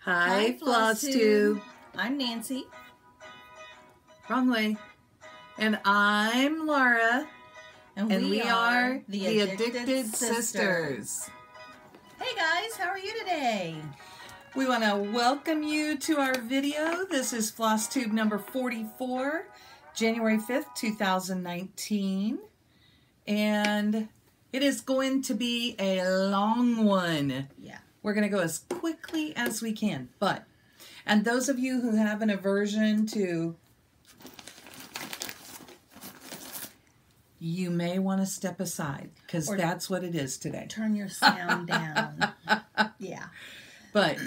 Hi, Flosstube. I'm Nancy. Wrong way. And I'm Laura. And we are the Addicted Sisters. Hey guys, how are you today? We want to welcome you to our video. This is Flosstube number 44, January 5th, 2019. And it is going to be a long one. Yeah. We're going to go as quickly as we can. And those of you who have an aversion to, you may want to step aside because that's what it is today. Turn your sound down. Yeah. But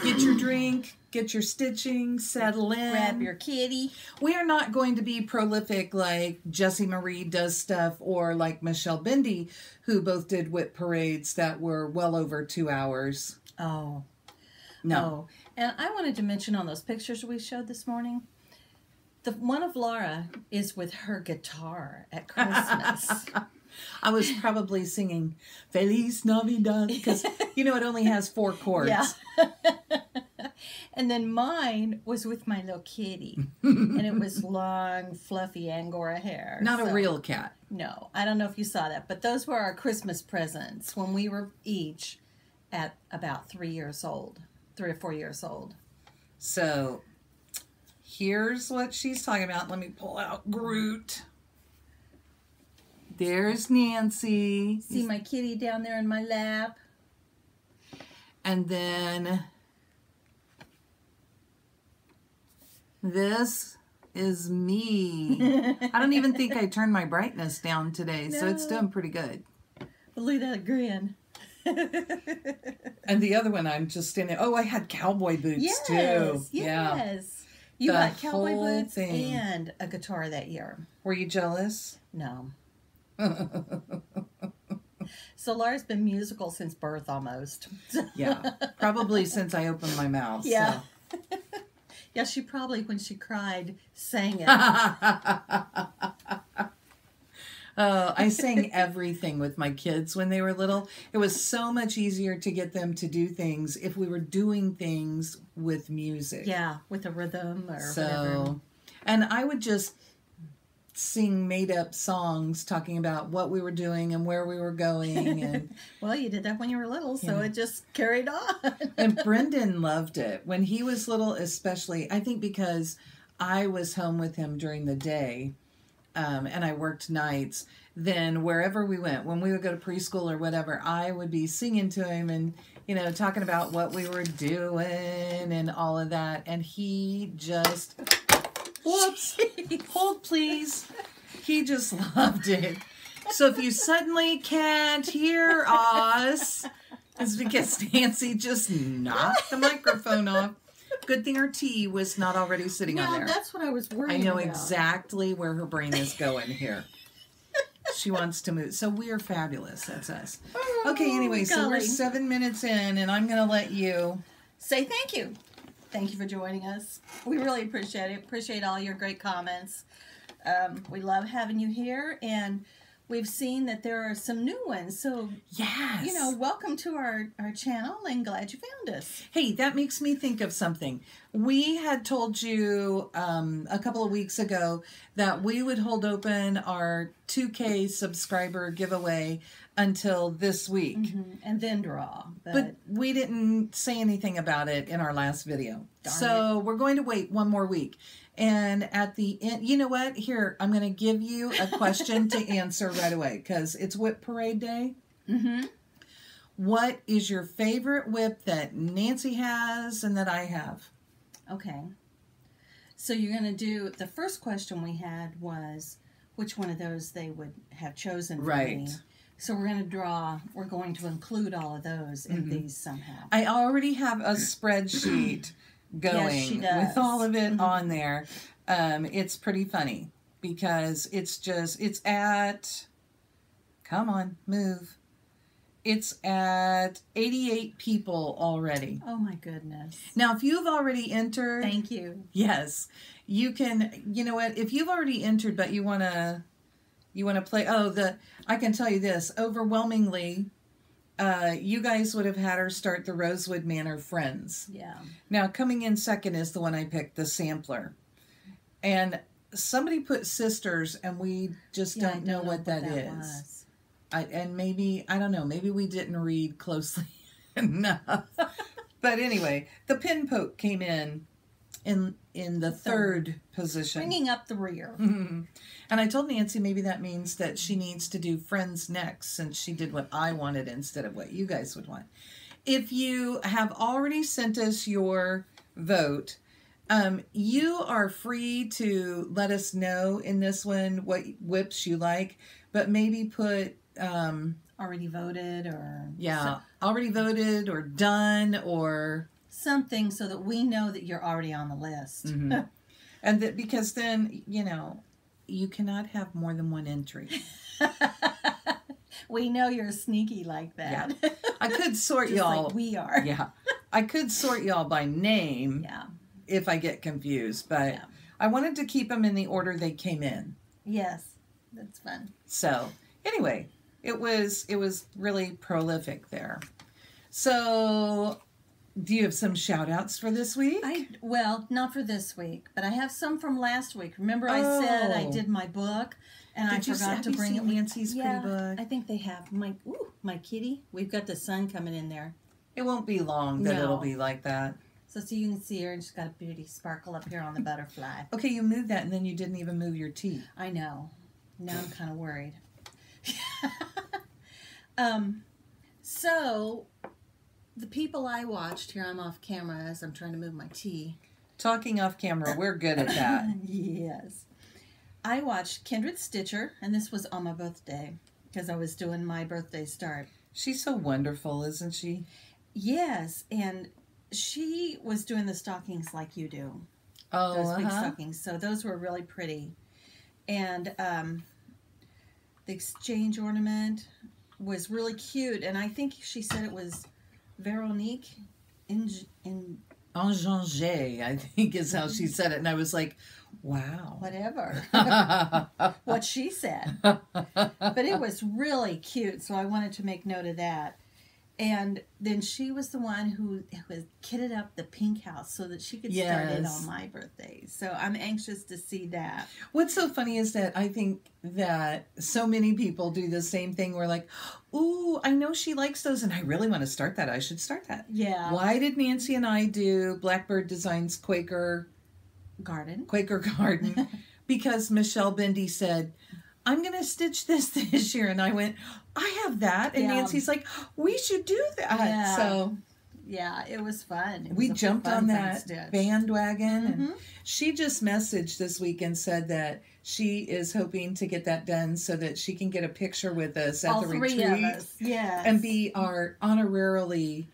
get your drink, get your stitching, settle in. Grab your kitty. We are not going to be prolific like Jessie Marie does stuff or like Michelle Bindi, who both did WIP parades that were well over 2 hours. Oh. No. Oh. And I wanted to mention on those pictures we showed this morning, the one of Laura is with her guitar at Christmas. I was probably singing Feliz Navidad because, you know, it only has 4 chords. Yeah. And then mine was with my little kitty. And it was long, fluffy Angora hair. Not a real cat. No. I don't know if you saw that. But those were our Christmas presents when we were each at about 3 years old. 3 or 4 years old. So here's what she's talking about. Let me pull out Groot. There's Nancy. See my kitty down there in my lap. And then this is me. I don't even think I turned my brightness down today, so it's doing pretty good. But look at that grin. And the other one, I'm just in it. Oh, I had cowboy boots too. Yes. Yeah. You The got cowboy whole boots thing. and a guitar that year. Were you jealous? No. So Laura's been musical since birth almost. Yeah. Probably since I opened my mouth. Yeah. So. Yeah, she probably, when she cried, sang it. I sang everything with my kids when they were little. It was so much easier to get them to do things if we were doing things with music. Yeah, with a rhythm or whatever. And I would just sing made-up songs talking about what we were doing and where we were going. And well, you did that when you were little, so it just carried on. And Brendan loved it. When he was little especially, I think because I was home with him during the day, and I worked nights, then wherever we went, when we would go to preschool or whatever, I would be singing to him and, you know, talking about what we were doing and all of that. And he just, whoops, hold please. He just loved it. So if you suddenly can't hear us, it's because Nancy just knocked the microphone off. Good thing her tea was not already sitting on there. That's what I was worried I know about. exactly where her brain is going here. She wants to move. So we are fabulous. That's us. Okay, anyway, so we're 7 minutes in, and I'm going to let you say thank you. Thank you for joining us. We really appreciate it. Appreciate all your great comments. We love having you here, and we've seen that there are some new ones. So, yes, you know, welcome to our channel, and glad you found us. Hey, that makes me think of something. We had told you a couple of weeks ago that we would hold open our 2K subscriber giveaway until this week. And then draw. But we didn't say anything about it in our last video. So we're going to wait one more week. And at the end, you know what? Here, I'm going to give you a question to answer right away because it's WIP Parade Day. What is your favorite WIP that Nancy has and that I have? Okay. So you're going to do, the first question we had was which one of those they would have chosen for me. So we're going to draw, we're going to include all of those in these somehow. I already have a spreadsheet going with all of it on there. It's pretty funny because it's at, come on, move. It's at 88 people already. Oh my goodness. Now, if you've already entered. Thank you. Yes. You can, you know what, if you've already entered but you want to play, I can tell you this, overwhelmingly you guys would have had her start the Rosewood Manor Friends. Yeah. Now, coming in second is the one I picked, the sampler. And somebody put Sisters, and we just don't know what that is. And maybe, I don't know, maybe we didn't read closely enough. But anyway, the pin poke came in the third position. Bringing up the rear. Mm-hmm. And I told Nancy maybe that means that she needs to do Friends next, since she did what I wanted instead of what you guys would want. If you have already sent us your vote, you are free to let us know in this one what WIPs you like, but maybe put... already voted, or... Yeah, already voted, or done, or... something so that we know that you're already on the list. Mm-hmm. And that, because then, you know, you cannot have more than one entry. We know you're sneaky like that. Yeah. I could sort Just y'all. like we are. Yeah. I could sort y'all by name. Yeah. If I get confused, but Yeah. I wanted to keep them in the order they came in. Yes. That's fun. So, anyway, it was really prolific there. So, do you have some shout outs for this week? Well, not for this week, but I have some from last week. Remember I said I did my book and I forgot to bring it. Nancy's pretty book? I think they have. My kitty. We've got the sun coming in there. It won't be long that it'll be like that. So you can see her, and she's got a beauty sparkle up here on the butterfly. Okay, you moved that, and then you didn't even move your tea. I know. Now I'm kind of worried. So, the people I watched, here I'm off camera as I'm trying to move my tea. Talking off camera, we're good at that. Yes. I watched Kindred Stitcher, and this was on my birthday, because I was doing my birthday start. She's so wonderful, isn't she? Yes, and she was doing the stockings like you do. Oh, those big stockings. So those were really pretty. And the exchange ornament was really cute. And I think she said it was Veronique Enganger, I think is how she said it. And I was like, wow. Whatever. What she said. But it was really cute. So I wanted to make note of that. And then she was the one who was kitted up the pink house so that she could start it on my birthday. So I'm anxious to see that. What's so funny is that I think that so many people do the same thing. We're like, ooh, I know she likes those and I really want to start that. I should start that. Yeah. Why did Nancy and I do Blackbird Designs Quaker Garden? Because Michelle Bendy said, I'm going to stitch this year. And I went, I have that. And Nancy's like, we should do that. Yeah. So yeah, it was fun. We jumped on that bandwagon. Mm-hmm. And she just messaged this week and said that she is hoping to get that done so that she can get a picture with us at all the three retreat. Of us. Yes. And be our honorary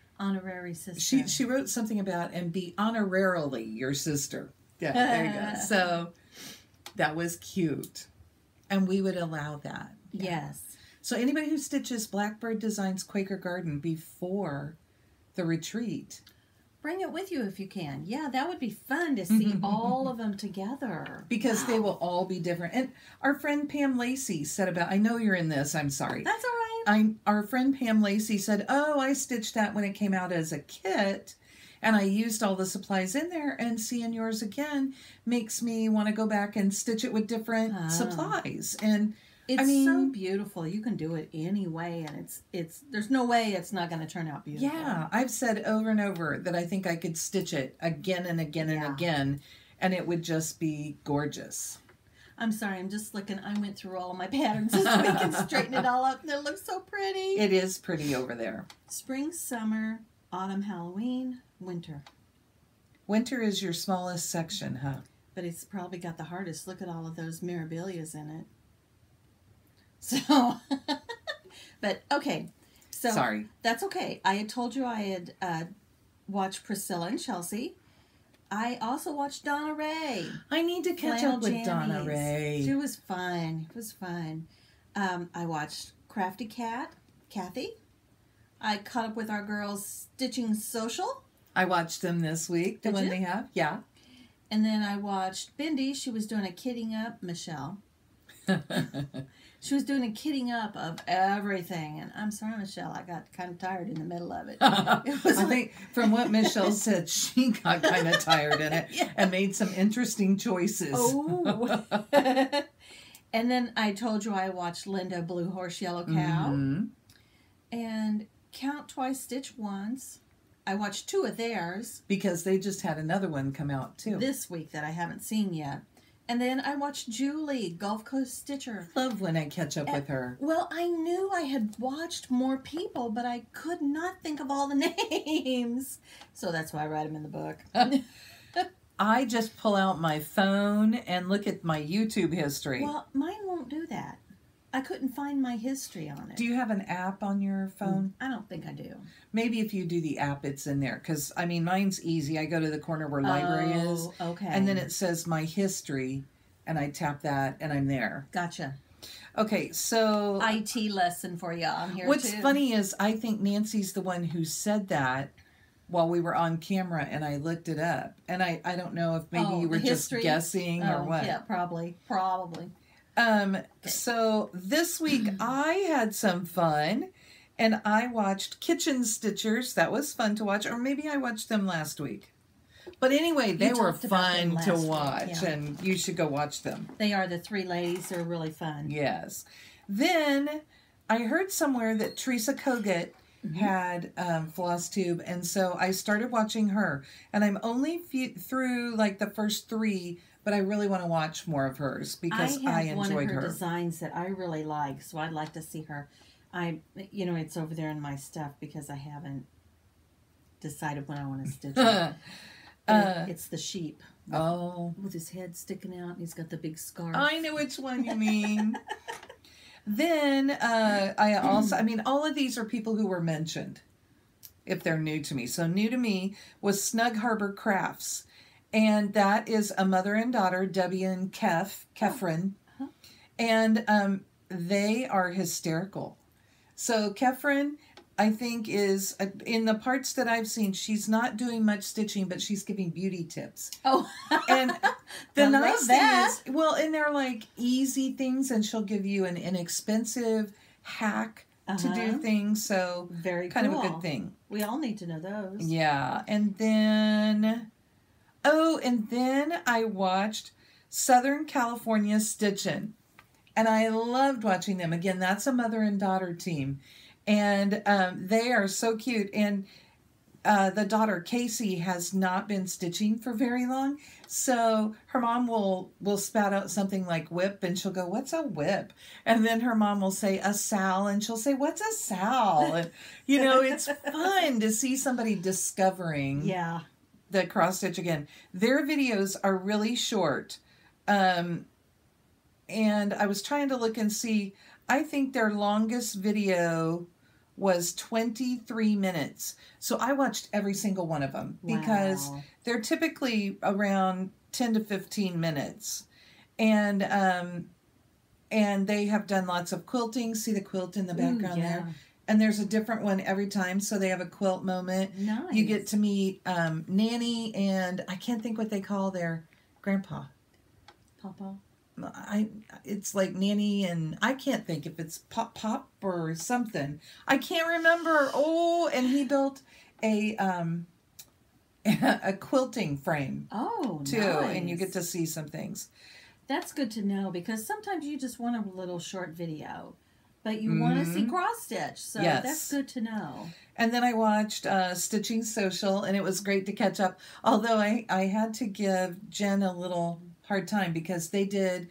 sister. She wrote something about and be honorarily your sister. Yeah, there you go. So that was cute. And we would allow that. Yes. So anybody who stitches Blackbird Designs Quaker Garden before the retreat, bring it with you if you can. Yeah, that would be fun to see all of them together. Because they will all be different. And our friend Pam Lacey said about, I know you're in this, I'm sorry. That's all right. Our friend Pam Lacey said, oh, I stitched that when it came out as a kit. And I used all the supplies in there, and seeing yours again makes me want to go back and stitch it with different supplies. And it's so beautiful. You can do it any way, and it's there's no way it's not going to turn out beautiful. Yeah, I've said over and over that I think I could stitch it again and again and again, and it would just be gorgeous. I'm sorry, I'm just looking. I went through all of my patterns this week and straightened it all up, and it looks so pretty. It is pretty over there. Spring, summer, autumn, Halloween, winter. Winter is your smallest section, huh? But it's probably got the hardest. Look at all of those mirabilias in it. So, but okay. So sorry. That's okay. I had told you I had watched Priscilla and Chelsea. I also watched Donna Ray. I need to catch up with Donna Ray. She was fun. It was fun. I watched Crafty Cat, Kathy. I caught up with our girls Stitching Social. I watched them this week, the one they have. Yeah. And then I watched Bindi. She was doing a kitting up, Michelle. She was doing a kitting up of everything. And I'm sorry, Michelle, I got kind of tired in the middle of it. It was I think from what Michelle said, she got kind of tired in it and made some interesting choices. Oh. And then I told you I watched Linda Blue Horse Yellow Cow. And Count Twice, Stitch Once. I watched 2 of theirs. Because they just had another one come out, too. This week that I haven't seen yet. And then I watched Julie, Gulf Coast Stitcher. Love when I catch up with her. Well, I knew I had watched more people, but I could not think of all the names. So that's why I write them in the book. I just pull out my phone and look at my YouTube history. Well, mine won't do that. I couldn't find my history on it. Do you have an app on your phone? I don't think I do. Maybe if you do the app, it's in there. Because, I mean, mine's easy. I go to the corner where library is. Okay. And then it says my history. And I tap that and I'm there. Gotcha. Okay, so... IT lesson for you. I'm here What's too. funny is I think Nancy's the one who said that while we were on camera. And I looked it up. And I don't know if maybe you were just guessing or what. Yeah, probably. So this week I had some fun and I watched Kitchen Stitchers. That was fun to watch. Or maybe I watched them last week. But anyway, they were fun to watch and you should go watch them. They are the 3 ladies. They're really fun. Yes. Then I heard somewhere that Teresa Kogut had Flosstube, and so I started watching her. And I'm only through like the first 3, but I really want to watch more of hers because I enjoyed one of her her designs that I really like, so I'd like to see her. It's over there in my stuff because I haven't decided when I want to stitch it. It's the sheep. With his head sticking out, and he's got the big scarf. I know which one you mean. Then I also, all of these are people who were mentioned, if they're new to me. So new to me was Snug Harbor Crafts. And that is a mother and daughter, Debbie and Kefren. And they are hysterical. So Kefren, I think, is, in the parts that I've seen, she's not doing much stitching, but she's giving beauty tips. Oh. And the nice thing is, and they're like easy things, and she'll give you an inexpensive hack to do things. So very kind cool. of a good thing. We all need to know those. Yeah. And then... and then I watched Southern California Stitchin'. And I loved watching them. Again, that's a mother and daughter team. And they are so cute. And the daughter, Casey, has not been stitching for very long. So her mom will spout out something like WIP. And she'll go, what's a WIP? And then her mom will say, a sal. And she'll say, what's a sal? And, it's fun to see somebody discovering. Yeah. The cross stitch again. Their videos are really short. And I was trying to look and see, I think their longest video was 23 minutes. So I watched every single one of them because they're typically around 10 to 15 minutes. And they have done lots of quilting. See the quilt in the background there? And there's a different one every time, so they have a quilt moment. Nice. You get to meet Nanny and I can't think what they call their grandpa. Papa. It's like Nanny and I can't think if it's Pop or something. I can't remember. Oh, and he built a quilting frame. Oh, too, nice. And you get to see some things. That's good to know because sometimes you just want a little short video. But you want to see cross stitch, so that's good to know. And then I watched Stitching Social, and it was great to catch up. Although I had to give Jen a little hard time because they did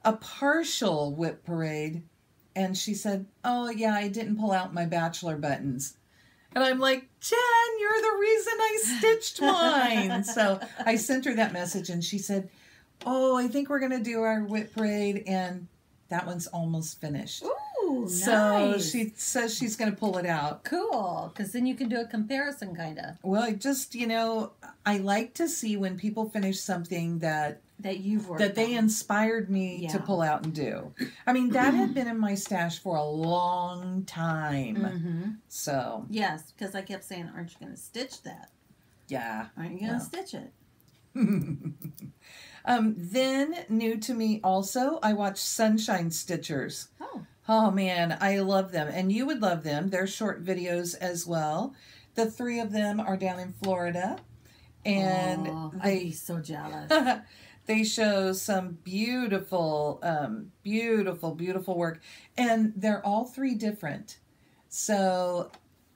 a partial WIP parade, and she said, "Oh yeah, I didn't pull out my bachelor buttons." And I'm like, Jen, you're the reason I stitched mine. So I sent her that message, and she said, "Oh, I think we're gonna do our WIP parade and." That one's almost finished. Ooh, so nice. She says she's going to pull it out. Cool, because then you can do a comparison, kind of. Well, I just, I like to see when people finish something that you've worked that they inspired me to pull out and do. I mean, that had been in my stash for a long time. Mm-hmm. So. Yes, because I kept saying, aren't you going to stitch that? Yeah. Aren't you going to stitch it? Then, new to me also, I watched Sunshine Stitchers. Oh, man, I love them. And you would love them. They're short videos as well. The 3 of them are down in Florida. And I'd be so jealous. They show some beautiful, beautiful work. And they're all 3 different. So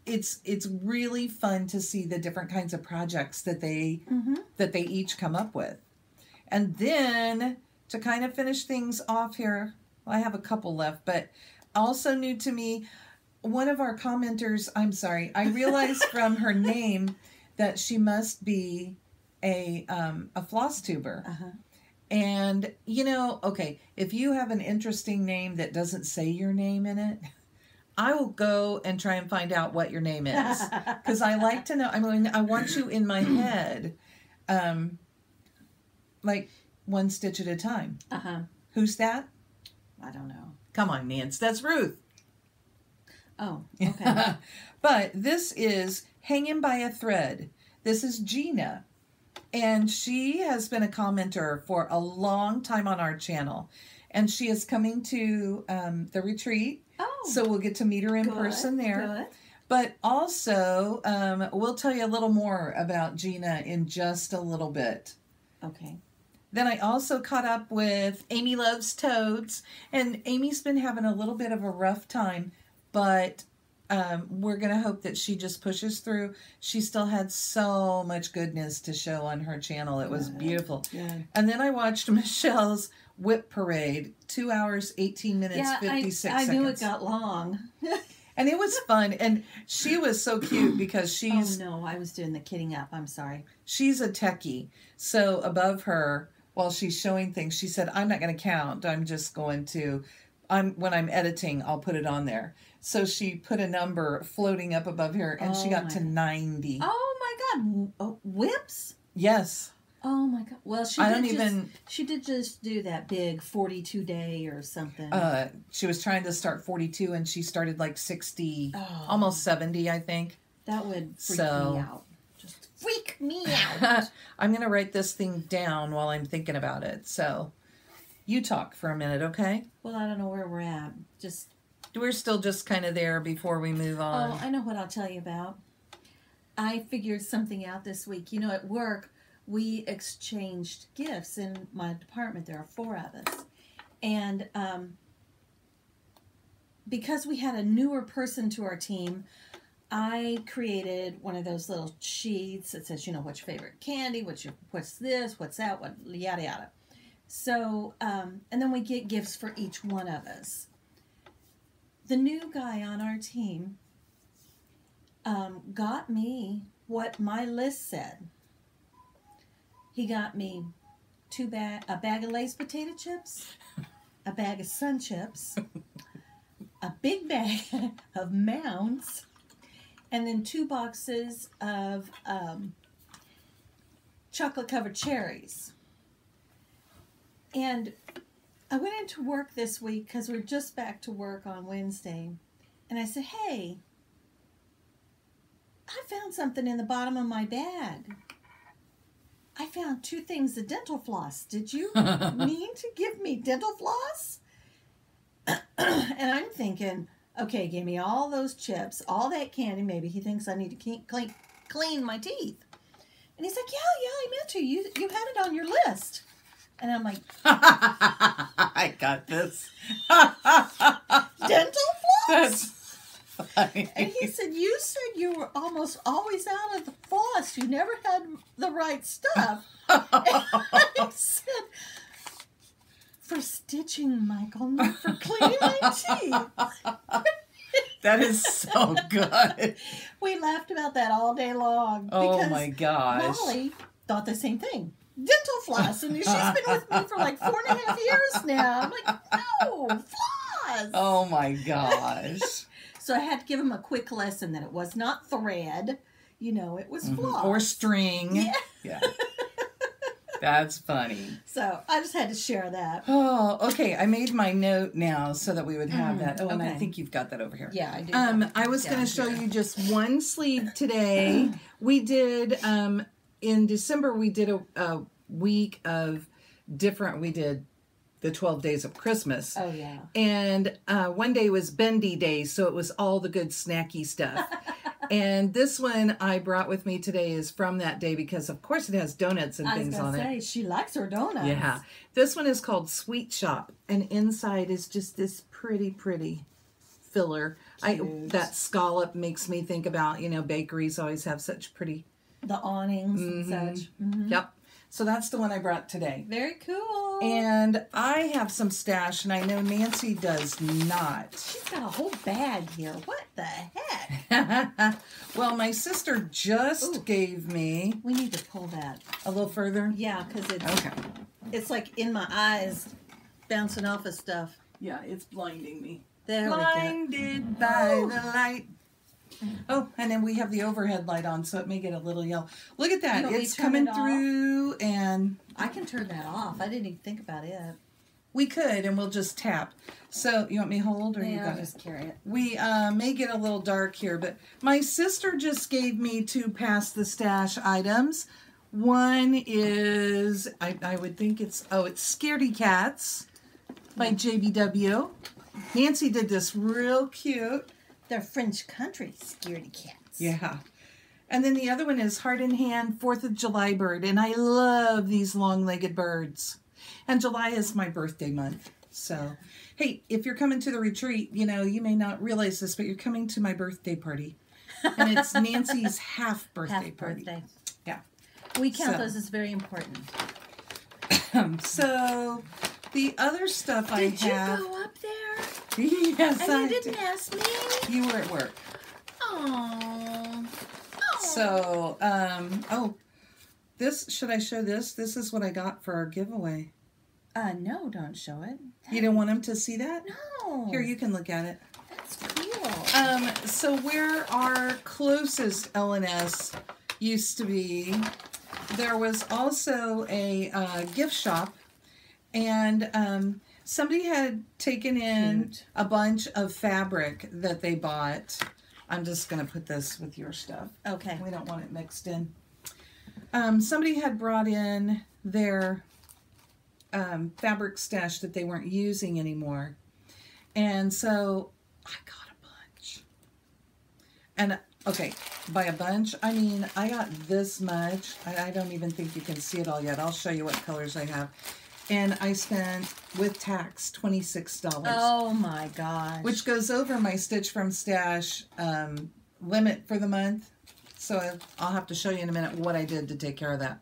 it's really fun to see the different kinds of projects that they each come up with. And then to kind of finish things off here, I have a couple left, but also new to me, one of our commenters, I'm sorry, I realized from her name that she must be a floss tuber. And, you know, okay, if you have an interesting name that doesn't say your name in it, I will go and try and find out what your name is. Because I like to know, I mean, I want you in my head, like one stitch at a time. Who's that? I don't know. Come on, Nance. That's Ruth. Oh, okay. But this is Hanging by a Thread. This is Gina. And she has been a commenter for a long time on our channel. And she is coming to the retreat. So we'll get to meet her in person there. Good. But also, we'll tell you a little more about Gina in just a little bit. Okay. Then I also caught up with Amy Loves Toads, and Amy's been having a little bit of a rough time, but we're going to hope that she just pushes through. She still had so much goodness to show on her channel. It was beautiful. Good. And then I watched Michelle's WIP parade, 2 hours, 18 minutes, 56 seconds. I knew it got long. And it was fun. And she was so cute because she's... Oh, no, I was doing the kidding up. I'm sorry. She's a techie. So above her, while she's showing things, she said, I'm not going to count. I'm just going to... when I'm editing, I'll put it on there. So she put a number floating up above her, and she got to 90. Oh, my God. WIPs? Yes. Oh, my God. Well, she did just do that big 42-day or something. She was trying to start 42, and she started like 60, almost 70, I think. That would freak me out. Just freak me out. I'm going to write this thing down while I'm thinking about it. So you talk for a minute, okay? Well, I don't know where we're at. We're still just kind of there before we move on. Oh, I know what I'll tell you about. I figured something out this week. You know, at work, we exchanged gifts in my department. There are 4 of us. And because we had a newer person to our team, I created one of those little sheets that says, you know, what's your favorite candy, what's this, what's that, what, yada, yada. So, and then we get gifts for each one of us. The new guy on our team got me what my list said. He got me a bag of Lay's potato chips, a bag of Sun Chips, a big bag of Mounds, and then 2 boxes of chocolate-covered cherries. And I went into work this week because we're just back to work on Wednesday. And I said, hey, I found something in the bottom of my bag. I found 2 things of dental floss. Did you mean to give me dental floss? And I'm thinking, okay, give me all those chips, all that candy. Maybe he thinks I need to clean my teeth. And he's like, yeah, I meant to. You had it on your list. And I'm like, I got this. Dental floss? That's funny. And he said, you said you were almost always out of the floss. You never had the right stuff. And I said, for stitching, Michael, not for cleaning my teeth. That is so good. We laughed about that all day long. Oh, my gosh. Molly thought the same thing. Dental floss. And she's been with me for like 4.5 years now. I'm like, no, floss. Oh, my gosh. So I had to give him a quick lesson that it was not thread. You know, it was floss. Or string. Yeah. That's funny. So I just had to share that. Oh, okay. I made my note now so that we would have that. Oh, and I think you've got that over here. Yeah, I do. I was going to show you just one sleeve today. We did, in December, we did a week of different. We did the 12 days of Christmas. Oh, yeah. And one day was Bendy Day, so it was all the good snacky stuff. And this one I brought with me today is from that day because, of course, it has donuts and things on it. She likes her donuts. Yeah. This one is called Sweet Shop, and inside is just this pretty filler. That scallop makes me think about, bakeries always have such pretty... The awnings and such. Mm-hmm. Yep. So that's the one I brought today. Very cool. And I have some stash, and I know Nancy does not. She's got a whole bag here. What the heck? Well, my sister just gave me... We need to pull that. A little further? Yeah, because Okay. It's like in my eyes, bouncing off of stuff. Yeah, it's blinding me. There Blinded by the light. Oh, and then we have the overhead light on, so it may get a little yellow. Look at that. It's coming through, and... I can turn that off. I didn't even think about it. We could, and we'll just tap. So, you want me to hold, or you got I'll just carry it. We may get a little dark here, but my sister just gave me 2 Pass the Stash items. One is, I would think it's Scaredy Cats by JBW. Nancy did this real cute. They're French country scaredy cats. Yeah. And then the other one is Heart in Hand 4th of July bird. And I love these long-legged birds. And July is my birthday month. So, hey, if you're coming to the retreat, you may not realize this, but you're coming to my birthday party. And it's Nancy's half birthday party. Yeah. We count those as very important. So, the other stuff I have... Did you go up there? Yes, and you didn't ask me? You were at work. Oh. So, should I show this? This is what I got for our giveaway. No, don't show it. You didn't want them to see that? No. Here, you can look at it. That's cool. So where our closest L&S used to be, there was also a gift shop, and somebody had taken in a bunch of fabric that they bought. I'm just going to put this with your stuff. Okay. We don't want it mixed in. Somebody had brought in their fabric stash that they weren't using anymore. And so I got a bunch. And, okay, by a bunch, I mean, I got this much. I don't even think you can see it all yet. I'll show you what colors I have. And I spent, with tax, $26. Oh my gosh. Which goes over my Stitch from Stash limit for the month. So I'll have to show you in a minute what I did to take care of that.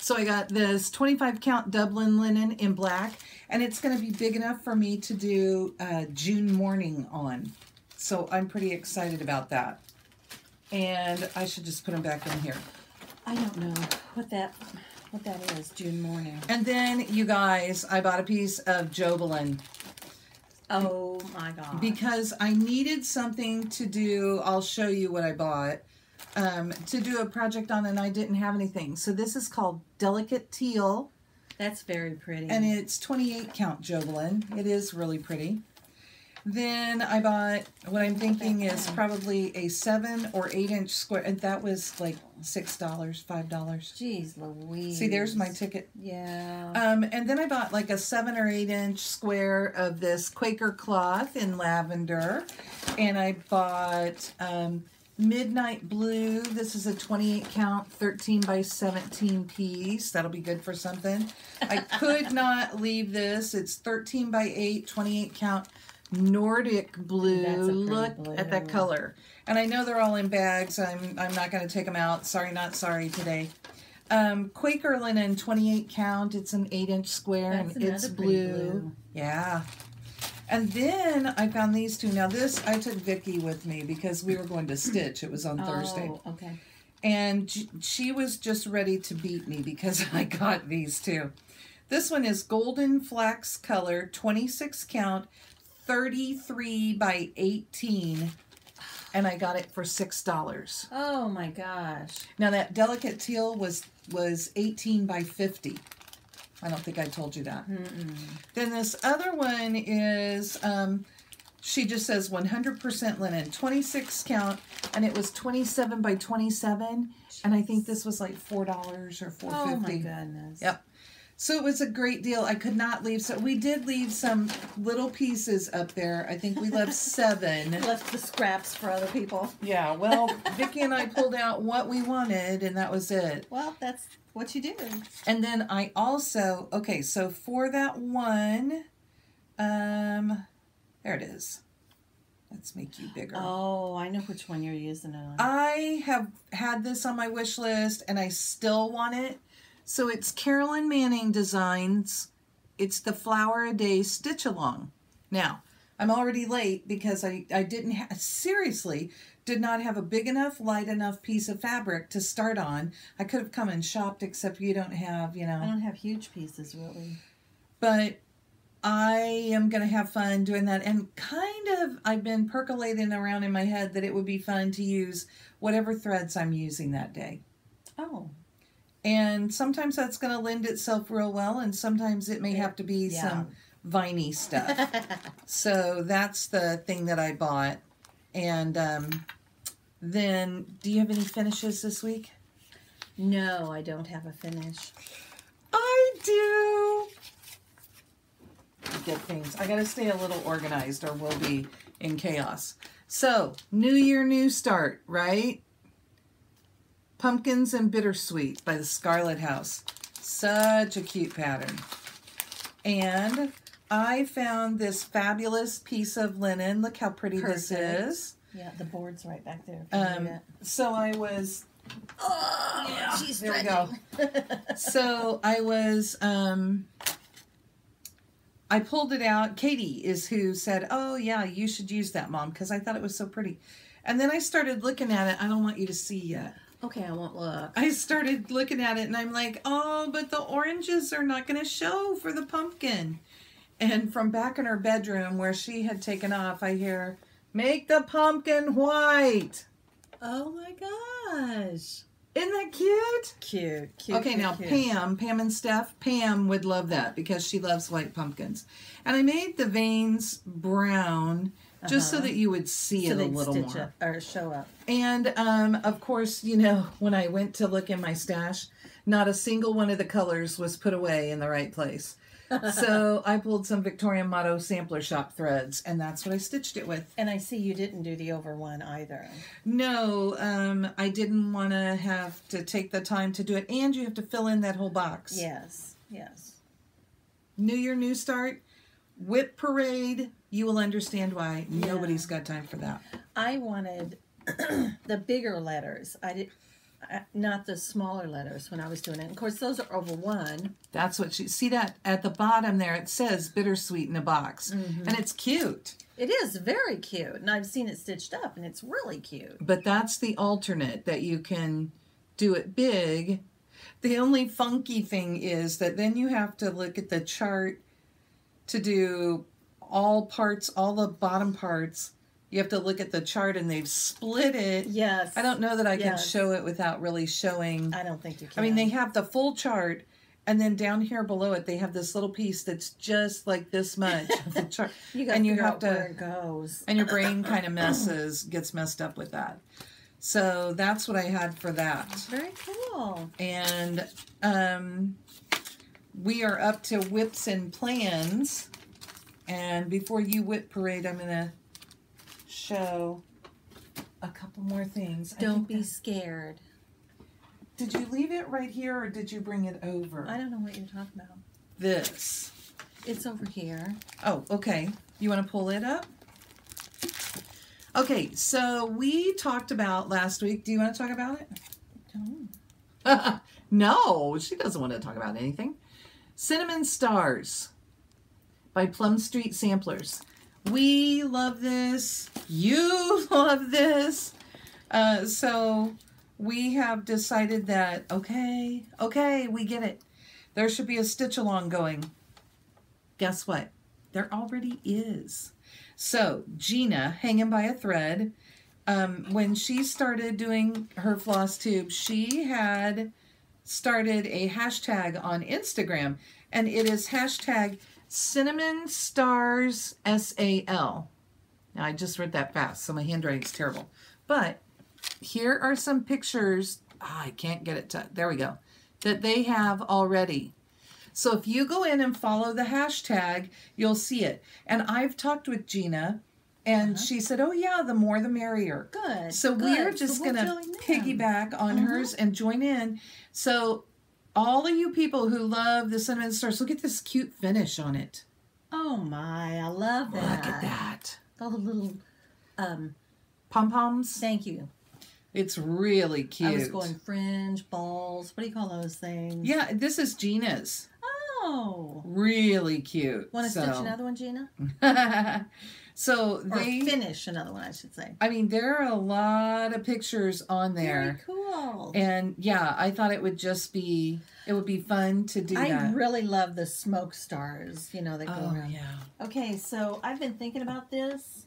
So I got this 25 count Dublin linen in black. And it's going to be big enough for me to do June morning on. So I'm pretty excited about that. And I should just put them back in here. I don't know what that is, June morning. And then, you guys, I bought a piece of Jobelin. Oh, my God. Because I needed something to do, I'll show you what I bought, to do a project on, and I didn't have anything. So this is called Delicate Teal. That's very pretty. And it's 28 count Jobelin. It is really pretty. Then I bought, what I'm thinking is probably a 7 or 8 inch square, and that was like $6, $5. Jeez Louise. See, there's my ticket. Yeah. And then I bought like a 7 or 8 inch square of this Quaker cloth in lavender. And I bought Midnight Blue. This is a 28 count, 13 by 17 piece. That'll be good for something. I could not leave this. It's 13 by 8, 28 count. Nordic blue. Look at that color. And I know they're all in bags. I'm not going to take them out. Sorry, not sorry today. Quaker linen, 28 count. It's an 8 inch square. That's and it's blue. Yeah. And then I found these two. Now this, I took Vicky with me because we were going to Stitch. It was on Thursday. Oh, okay. And she was just ready to beat me because I got these two. This one is golden flax color, 26 count. 33 by 18, and I got it for $6. Oh my gosh. Now that delicate teal was 18 by 50. I don't think I told you that. Then this other one is, she just says 100% linen, 26 count, and it was 27 by 27, and I think this was like $4 or $4.50. Oh my goodness. Yep. So it was a great deal. I could not leave. So we did leave some little pieces up there. I think we left 7. Left the scraps for other people. Yeah, well, Vicki and I pulled out what we wanted, and that was it. Well, that's what you do. And then I also, okay, so for that one, there it is. Let's make you bigger. Oh, I know which one you're using it on. I have had this on my wish list, and I still want it. So it's Carolyn Manning Designs. It's the Flower a Day Stitch Along. Now, I'm already late because I seriously did not have a big enough, light enough piece of fabric to start on. I could have come and shopped, except you don't have, you know. I don't have huge pieces, really. But I am going to have fun doing that. And kind of, I've been percolating around in my head that it would be fun to use whatever threads I'm using that day. Oh. And sometimes that's going to lend itself real well, and sometimes it may have to be some viney stuff. So that's the thing that I bought. And then, do you have any finishes this week? No, I don't have a finish. I do. Get things. I got to stay a little organized or we'll be in chaos. So, New Year, New Start, right? Pumpkins and Bittersweet by the Scarlet House. Such a cute pattern. And I found this fabulous piece of linen. Look how pretty this is. Yeah, the board's right back there. So I was... Oh, yeah, she's there we go. So I was... I pulled it out. Katie is who said, oh, yeah, you should use that, Mom, because I thought it was so pretty. And then I started looking at it. I don't want you to see yet. Okay, I won't look. I started looking at it, and I'm like, oh, but the oranges are not going to show for the pumpkin. And from back in her bedroom where she had taken off, I hear, make the pumpkin white. Oh, my gosh. Isn't that cute? Cute. Okay, cute, now cute. Pam and Steph, Pam would love that because she loves white pumpkins. And I made the veins brown just so that you would see it a little more. Up, or show up. And, of course, you know, when I went to look in my stash, not a single one of the colors was put away in the right place. So I pulled some Victorian Motto sampler shop threads, and that's what I stitched it with. And I see you didn't do the over one either. No, I didn't want to have to take the time to do it, and you have to fill in that whole box. Yes, yes. New Year, New Start, WIP Parade. You will understand why nobody's got time for that. I wanted the bigger letters. Not the smaller letters when I was doing it. Of course, those are over one. That's what see that at the bottom there. It says Bittersweet in a box, and it's cute. It is very cute, and I've seen it stitched up, and it's really cute. But that's the alternate that you can do it big. The only funky thing is that then you have to look at the chart to do all parts, all the bottom parts. You have to look at the chart, and they've split it. Yes. I don't know that I can show it without really showing. I don't think you can. I mean, they have the full chart, and then down here below it, they have this little piece that's just like this much of the chart. You got to figure out where it goes. And your brain kind of gets messed up with that. So that's what I had for that. Very cool. And we are up to whips and plans. And before you whip parade, I'm going to show a couple more things. Don't be scared. Did you leave it right here or did you bring it over? I don't know what you're talking about. This. It's over here. Oh, okay. You want to pull it up? Okay, so we talked about last week. Do you want to talk about it? No. No, she doesn't want to talk about anything. Cinnamon Stars by Plum Street Samplers. We love this. You love this. So we have decided that, okay, we get it. There should be a stitch along going. Guess what? There already is. So Gina, hanging by a thread, when she started doing her floss tube, she had started a hashtag on Instagram, and it is hashtag Cinnamon Stars SAL. Now, I just read that fast, so my handwriting's terrible. But here are some pictures. I can't get it to, there we go, that they have already. So if you go in and follow the hashtag, you'll see it. And I've talked with Gina, and she said, oh yeah, the more the merrier. Good. So we're just going to piggyback on hers and join in. So all of you people who love the cinnamon stars, look at this cute finish on it. Oh my, I love that. Look at that. All the little pom-poms. Thank you. It's really cute. I was going fringe, balls. What do you call those things? Yeah, this is Gina's. Oh. Really cute. Want to stitch another one, Gina? So or finish another one, I should say. I mean, there are a lot of pictures on there. Very cool. And yeah, I thought it would just be, it would be fun to do that. I really love the smoke stars, you know, that go around. Yeah. Okay, so I've been thinking about this,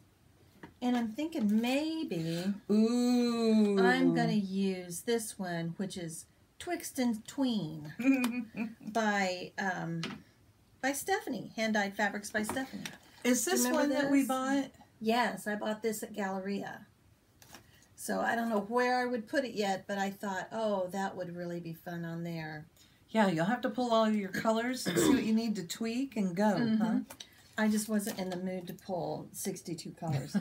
and I'm thinking maybe I'm going to use this one, which is Twixt and Tween by Stephanie. Hand-dyed fabrics by Stephanie. Is this one that we bought? Yes, I bought this at Galleria. So I don't know where I would put it yet, but I thought, oh, that would really be fun on there. Yeah, you'll have to pull all of your colors and see what you need to tweak and go, huh? I just wasn't in the mood to pull 62 colors.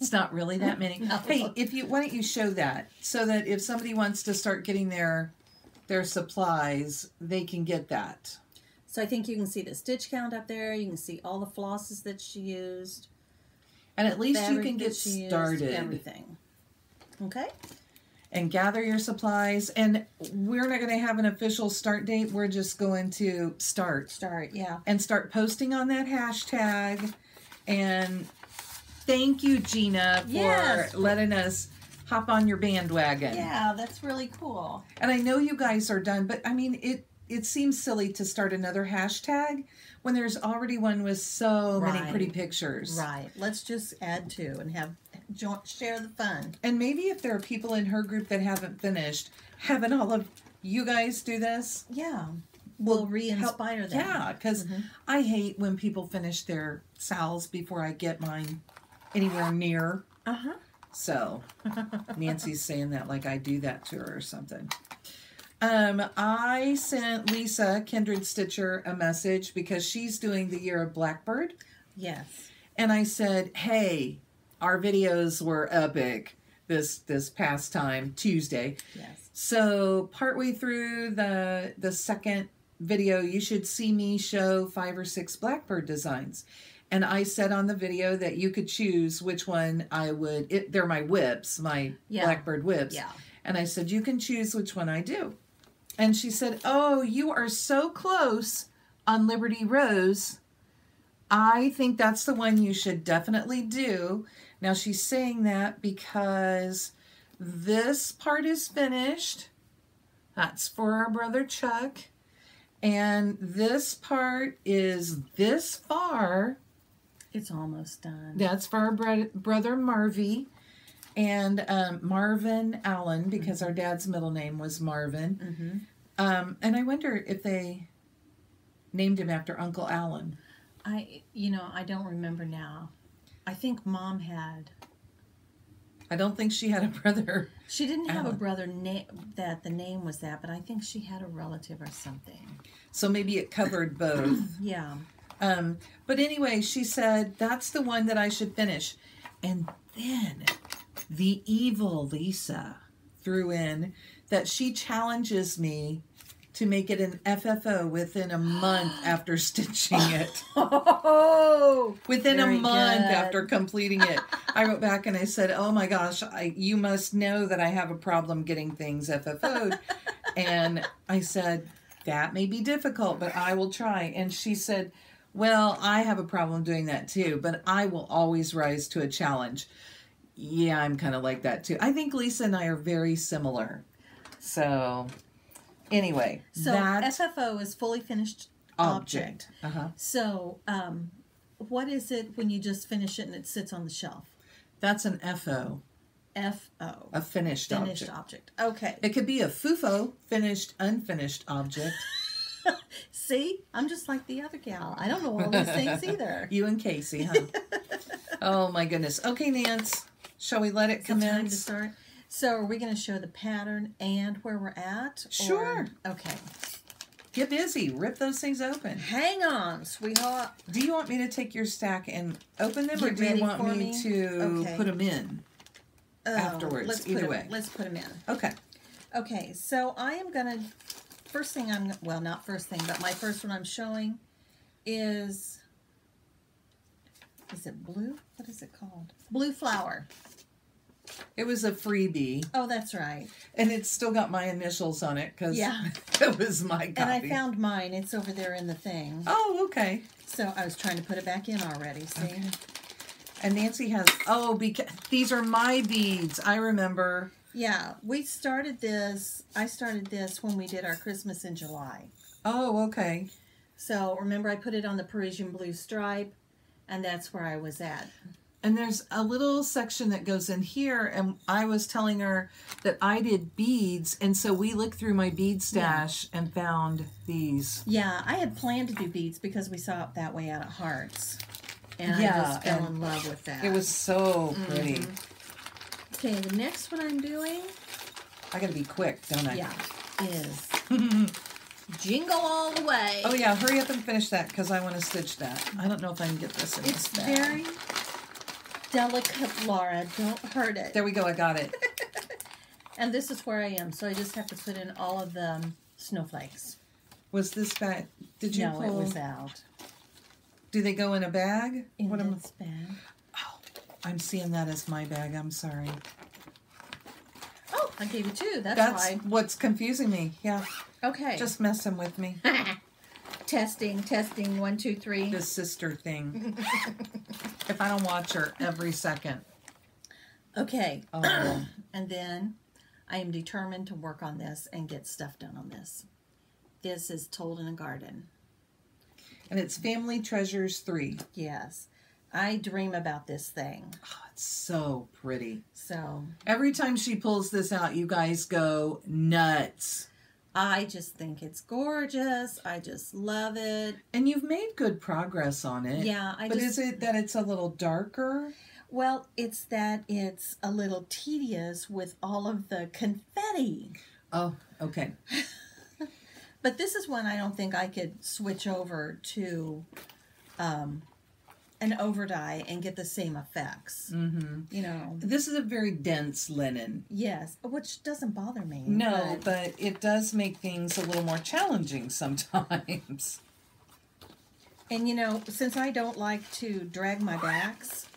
It's not really that many. No. Hey, why don't you show that so that if somebody wants to start getting their supplies, they can get that. So I think you can see the stitch count up there. You can see all the flosses that she used. And at least you can get started. Everything. Okay. And gather your supplies. And we're not going to have an official start date. We're just going to start. Start, yeah. And start posting on that hashtag. And thank you, Gina, for letting us hop on your bandwagon. Yeah, that's really cool. And I know you guys are done, but I mean, it seems silly to start another hashtag when there's already one with so many pretty pictures. Right. Let's just add to and share the fun. And maybe if there are people in her group that haven't finished, having all of you guys do this. Yeah. We'll re-inspire them. Yeah, because I hate when people finish their sals before I get mine anywhere near. So Nancy's saying that like I do that to her or something. I sent Lisa, Kindred Stitcher, a message because she's doing the Year of Blackbird. Yes. And I said, hey, our videos were epic this past time, Tuesday. Yes. So partway through the second video, you should see me show 5 or 6 Blackbird designs. And I said on the video that you could choose which one I would, they're my WIPs, my Blackbird WIPs. Yeah. And I said, you can choose which one I do. And she said, oh, you are so close on Liberty Rose. I think that's the one you should definitely do. Now, she's saying that because this part is finished. That's for our brother Chuck. And this part is this far. It's almost done. That's for our brother Marvy. And Marvin Allen, because our dad's middle name was Marvin. And I wonder if they named him after Uncle Allen. I don't remember now. I think Mom had. I don't think she had a brother. She didn't have a brother that the name was that, but I think she had a relative or something. So maybe it covered both. Yeah. But anyway, she said, that's the one that I should finish. And then the evil Lisa threw in that she challenges me to make it an FFO within a month after stitching it. Within a month after completing it. I wrote back and I said, oh my gosh, you must know that I have a problem getting things FFO'd. And I said, that may be difficult, but I will try. And she said, well, I have a problem doing that too, but I will always rise to a challenge. Yeah, I'm kind of like that too. I think Lisa and I are very similar. So, anyway. So, FFO is fully finished object. So, what is it when you just finish it and it sits on the shelf? That's an FO. FO. A finished object. Okay. It could be a FUFO, finished, unfinished object. See? I'm just like the other gal. I don't know all these things either. You and Casey, huh? Oh, my goodness. Okay, Nance. Shall we let it commence? Time to start. So are we going to show the pattern and where we're at? Sure. Okay. Get busy. Rip those things open. Hang on, sweetheart. Do you want me to take your stack and open them, or do you want me to put them in afterwards? Either way. Let's put them in. Okay. Okay, so I am going to, first thing I'm, well, not first thing, but my first one I'm showing is it blue? What is it called? Blue flower. It was a freebie. Oh, that's right. And it's still got my initials on it because it was my copy. And I found mine. It's over there in the thing. Oh, okay. So I was trying to put it back in already, see? Okay. And Nancy has, because these are my beads. I remember. Yeah, we started this, I started this when we did our Christmas in July. Oh, okay. So remember I put it on the Parisian blue stripe, and that's where I was at. And there's a little section that goes in here, and I was telling her that I did beads, and so we looked through my bead stash and found these. Yeah, I had planned to do beads because we saw it that way out at Hearts. And I just fell in love with that. It was so pretty. Okay, the next one I'm doing... I gotta be quick, don't I? Yeah, is Jingle All the Way. Oh yeah, hurry up and finish that because I want to stitch that. I don't know if I can get this in this bag. It's very delicate, Laura. Don't hurt it. There we go, I got it. And this is where I am, so I just have to put in all of the snowflakes. Was this bag? Did you pull? No, it was out. Do they go in a bag? In this bag. Oh, I'm seeing that as my bag. I'm sorry. Oh, I gave you two. That's why. What's confusing me. Yeah. Okay. Just messing with me. Testing, 1, 2, 3. The sister thing. If I don't watch her every second. Okay. And then I am determined to work on this and get stuff done on this. This is Told in a Garden. And it's Family Treasures 3. Yes. I dream about this thing. Oh, it's so pretty. So. Every time she pulls this out, you guys go nuts. I just think it's gorgeous. I just love it. And you've made good progress on it. Yeah. But is it that it's a little darker? Well, it's that it's a little tedious with all of the confetti. Oh, okay. But this is one I don't think I could switch over to an overdye and get the same effects. Mm-hmm. You know. This is a very dense linen. Yes, which doesn't bother me. No, but it does make things a little more challenging sometimes. And you know, since I don't like to drag my backs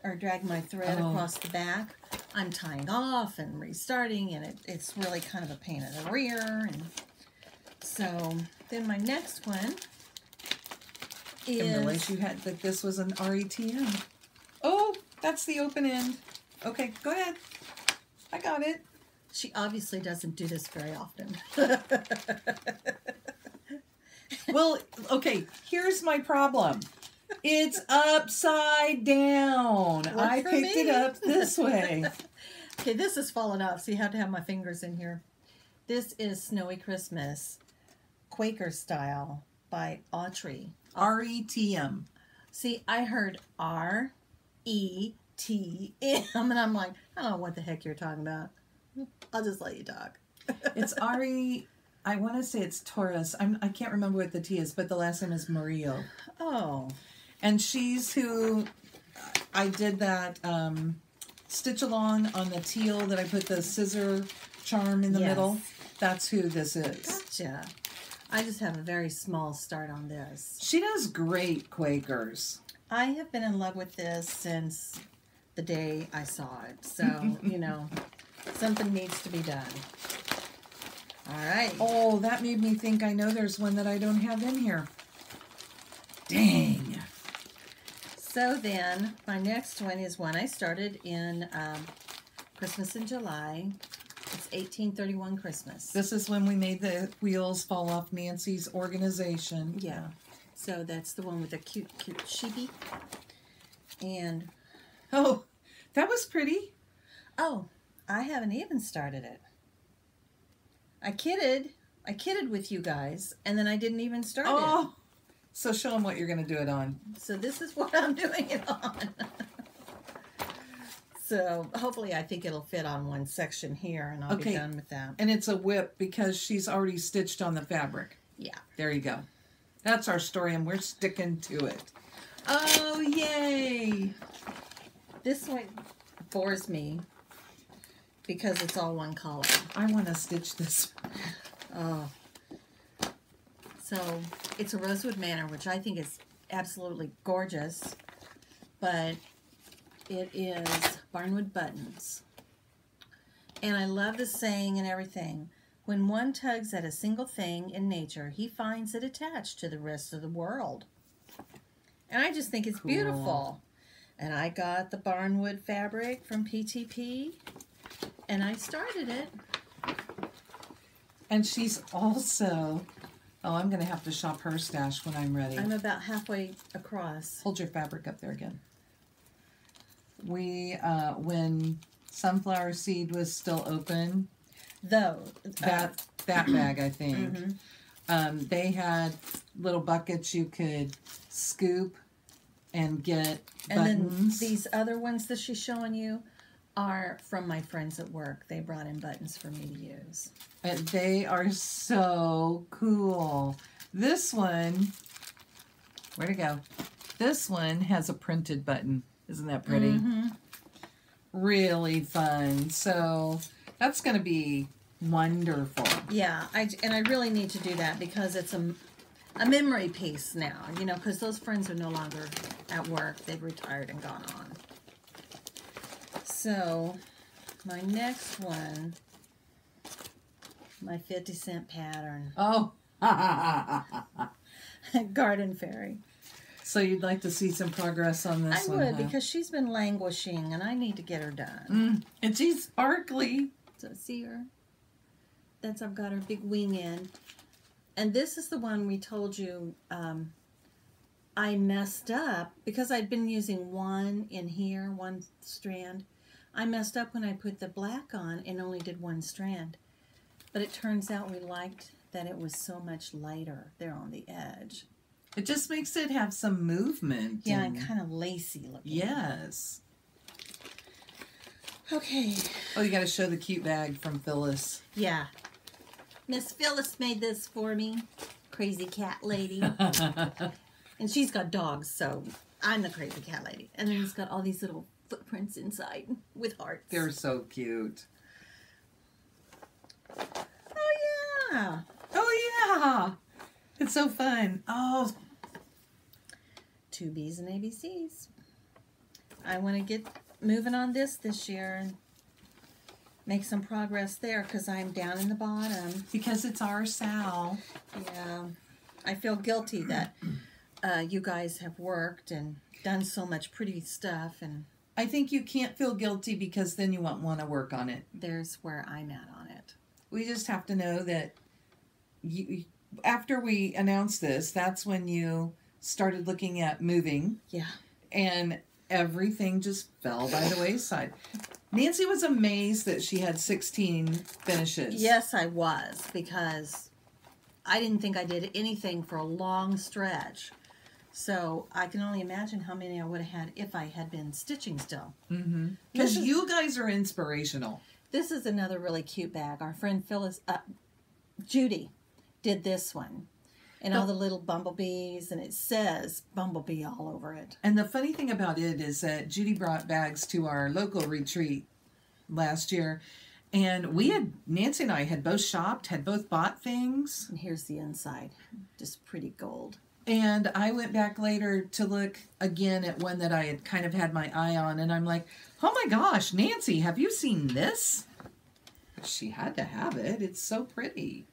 or drag my thread across the back, I'm tying off and restarting, and it's really kind of a pain in the rear. And so then my next one is... I didn't realize you had that this was an RETM. Oh, that's the open end. Okay, go ahead. I got it. She obviously doesn't do this very often. Well, okay, here's my problem. It's upside down. I picked it up this way. Okay, this has fallen off, so you have to have my fingers in here. This is Snowy Christmas, Quaker Style by Autry. RETM. See, I heard RETM, and I'm like, I don't know what the heck you're talking about. I'll just let you talk. It's I want to say it's Taurus. I can't remember what the T is, but the last name is Murillo. Oh. And she's who I did that stitch along on the teal that I put the scissor charm in the middle. That's who this is. Gotcha. I just have a very small start on this. She does great Quakers. I have been in love with this since the day I saw it. So, you know, something needs to be done. All right. Oh, that made me think I know there's one that I don't have in here. Dang. So then, my next one is one I started in Christmas in July. It's 1831 Christmas. This is when we made the wheels fall off Nancy's organization. Yeah. So that's the one with the cute, cute sheepy. And... Oh, that was pretty. Oh, I haven't even started it. I kidded with you guys, and then I didn't even start it. So show them what you're going to do it on. So this is what I'm doing it on. So hopefully I think it'll fit on one section here and I'll be done with that. And it's a WIP because she's already stitched on the fabric. Yeah. There you go. That's our story and we're sticking to it. Oh, yay! This one bores me because it's all one color. I want to stitch this. Oh. So it's a Rosewood Manor, which I think is absolutely gorgeous, but it is Barnwood Buttons. And I love the saying and everything. When one tugs at a single thing in nature, he finds it attached to the rest of the world. And I just think it's beautiful. And I got the Barnwood fabric from PTP, and I started it. And she's also... Oh, I'm going to have to shop her stash when I'm ready. I'm about halfway across. Hold your fabric up there again. We, when Sunflower Seed was still open, that bag, I think, they had little buckets you could scoop and get buttons. And then these other ones that she's showing you are from my friends at work. They brought in buttons for me to use. And they are so cool. This one, where'd it go? This one has a printed button. Isn't that pretty? Mm-hmm. Really fun. So that's going to be wonderful. Yeah, I really need to do that because it's a memory piece now, you know, because those friends are no longer at work. They've retired and gone on. So my next one, my 50-cent pattern. Oh. Garden Fairy. So you'd like to see some progress on this one? I would, because she's been languishing, and I need to get her done. And she's sparkly. So see her? I've got her big wing end. And this is the one we told you I messed up, because I'd been using one in here, one strand. I messed up when I put the black on and only did one strand. But it turns out we liked that it was so much lighter there on the edge. It just makes it have some movement. Yeah, and kind of lacy looking. Yes. Okay. Oh, you got to show the cute bag from Phyllis. Yeah. Miss Phyllis made this for me. Crazy cat lady. And she's got dogs, so I'm the crazy cat lady. And then it's got all these little footprints inside with hearts. They're so cute. Oh, yeah. Oh, yeah. It's so fun. Oh. 2 B's and ABCs. I want to get moving on this year and make some progress there because I'm down in the bottom. Because it's our Sal. Yeah. I feel guilty that you guys have worked and done so much pretty stuff. And I think you can't feel guilty because then you won't want to work on it. There's where I'm at on it. We just have to know that after we announced this, that's when you started looking at moving. Yeah. And everything just fell by the wayside. Nancy was amazed that she had 16 finishes. Yes, I was, because I didn't think I did anything for a long stretch. So I can only imagine how many I would have had if I had been stitching still. Because you guys are inspirational. This is another really cute bag. Our friend Phyllis, Judy, did this one. And all the little bumblebees, and it says Bumblebee all over it. And the funny thing about it is that Judy brought bags to our local retreat last year. And Nancy and I had both shopped, had both bought things. And here's the inside. Just pretty gold. And I went back later to look again at one that I had kind of had my eye on. And I'm like, oh my gosh, Nancy, have you seen this? She had to have it. It's so pretty.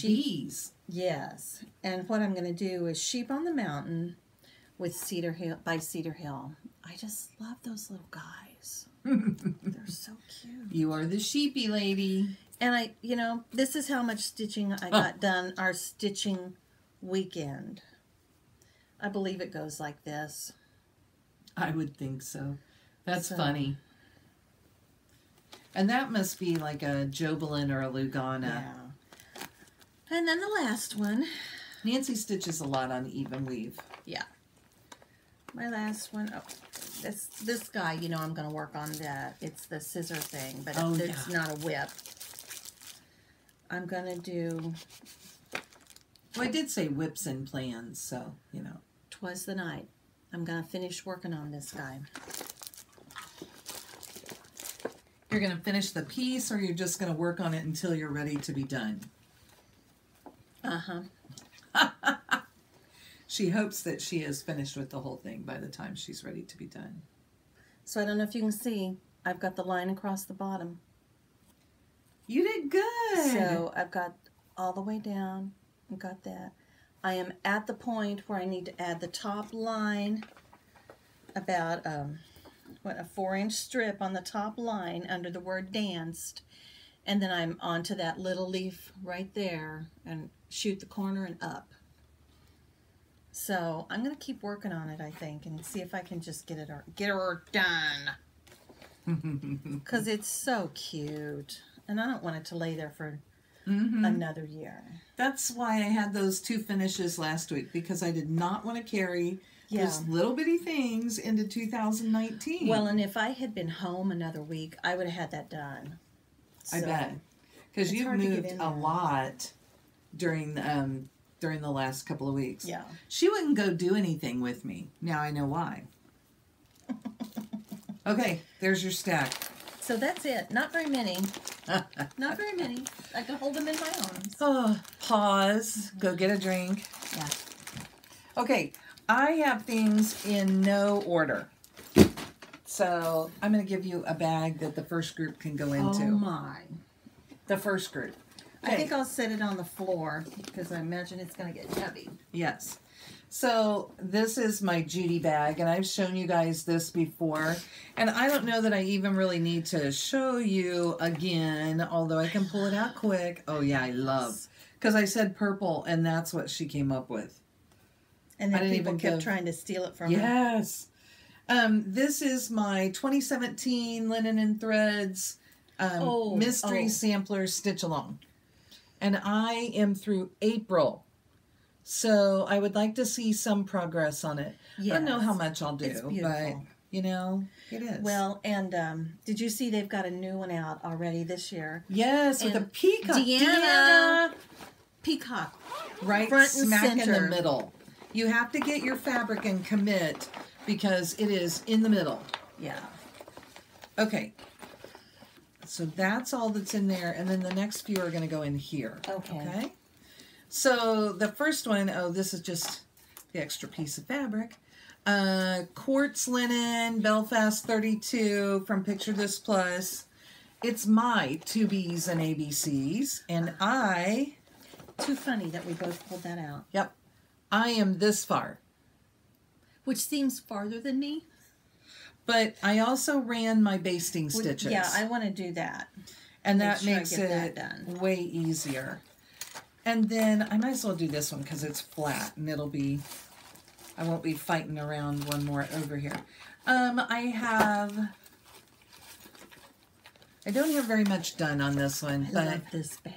Bees. Yes. And what I'm going to do is Sheep on the Mountain with Cedar Hill, by Cedar Hill. I just love those little guys. They're so cute. You are the sheepy lady. And this is how much stitching I got done our stitching weekend. I believe it goes like this. I would think so. That's funny. And that must be like a Jobelin or a Lugana. Yeah. And then the last one. Nancy stitches a lot on even weave. Yeah. My last one. Oh, This guy, you know, I'm going to work on that. It's the scissor thing, but Oh, it's yeah. not a whip. I'm going to do... Well, I did say whips and plans, so, you know. 'Twas the night. I'm going to finish working on this guy. You're going to finish the piece, or you're just going to work on it until you're ready to be done? Uh-huh. She hopes that she is finished with the whole thing by the time she's ready to be done. So I don't know if you can see, I've got the line across the bottom. You did good. So I've got all the way down. I've got that. I am at the point where I need to add the top line, about a 4-inch strip on the top line under the word danced, and then I'm onto that little leaf right there and shoot the corner and up. So I'm gonna keep working on it, I think, and see if I can just get her done. Because it's so cute, and I don't want it to lay there for another year. That's why I had those 2 finishes last week, because I did not want to carry those little bitty things into 2019. Well, and if I had been home another week, I would have had that done. I bet. Because you've moved a lot during the last couple of weeks. Yeah. She wouldn't go do anything with me. Now I know why. Okay, there's your stack. So that's it. Not very many. Not very many. I can hold them in my arms. Oh, pause. Go get a drink. Yeah. Okay, I have things in no order. So I'm going to give you a bag that the first group can go into. Oh my. The first group. Okay. I think I'll set it on the floor because I imagine it's going to get heavy. Yes. So this is my Judy bag, and I've shown you guys this before. And I don't know that I even really need to show you again, although I can pull it out quick. Oh, yeah, I love. Because I said purple, and that's what she came up with. And then people kept trying to steal it from her. Yes. This is my 2017 Linen and Threads Mystery Sampler Stitch Along. And I am through April. So I would like to see some progress on it. Yes. I don't know how much I'll do, but, you know, it is. Well, and did you see they've got a new one out already this year? Yes, with a peacock. Deanna. Peacock. Right front and smack center. in the middle. You have to get your fabric and commit because it is in the middle. Yeah. Okay. So that's all that's in there. And then the next few are going to go in here. Okay. So the first one, this is just the extra piece of fabric. Quartz linen, Belfast 32 from Picture This Plus. It's my 2Bs and ABCs. And I... Too funny that we both pulled that out. Yep. I am this far. Which seems farther than me. But I also ran my basting stitches. Yeah, I want to do that. And that makes it way easier. And then I might as well do this one because it's flat and it'll be, I won't be fighting around one more over here. I don't have very much done on this one. I love this bag.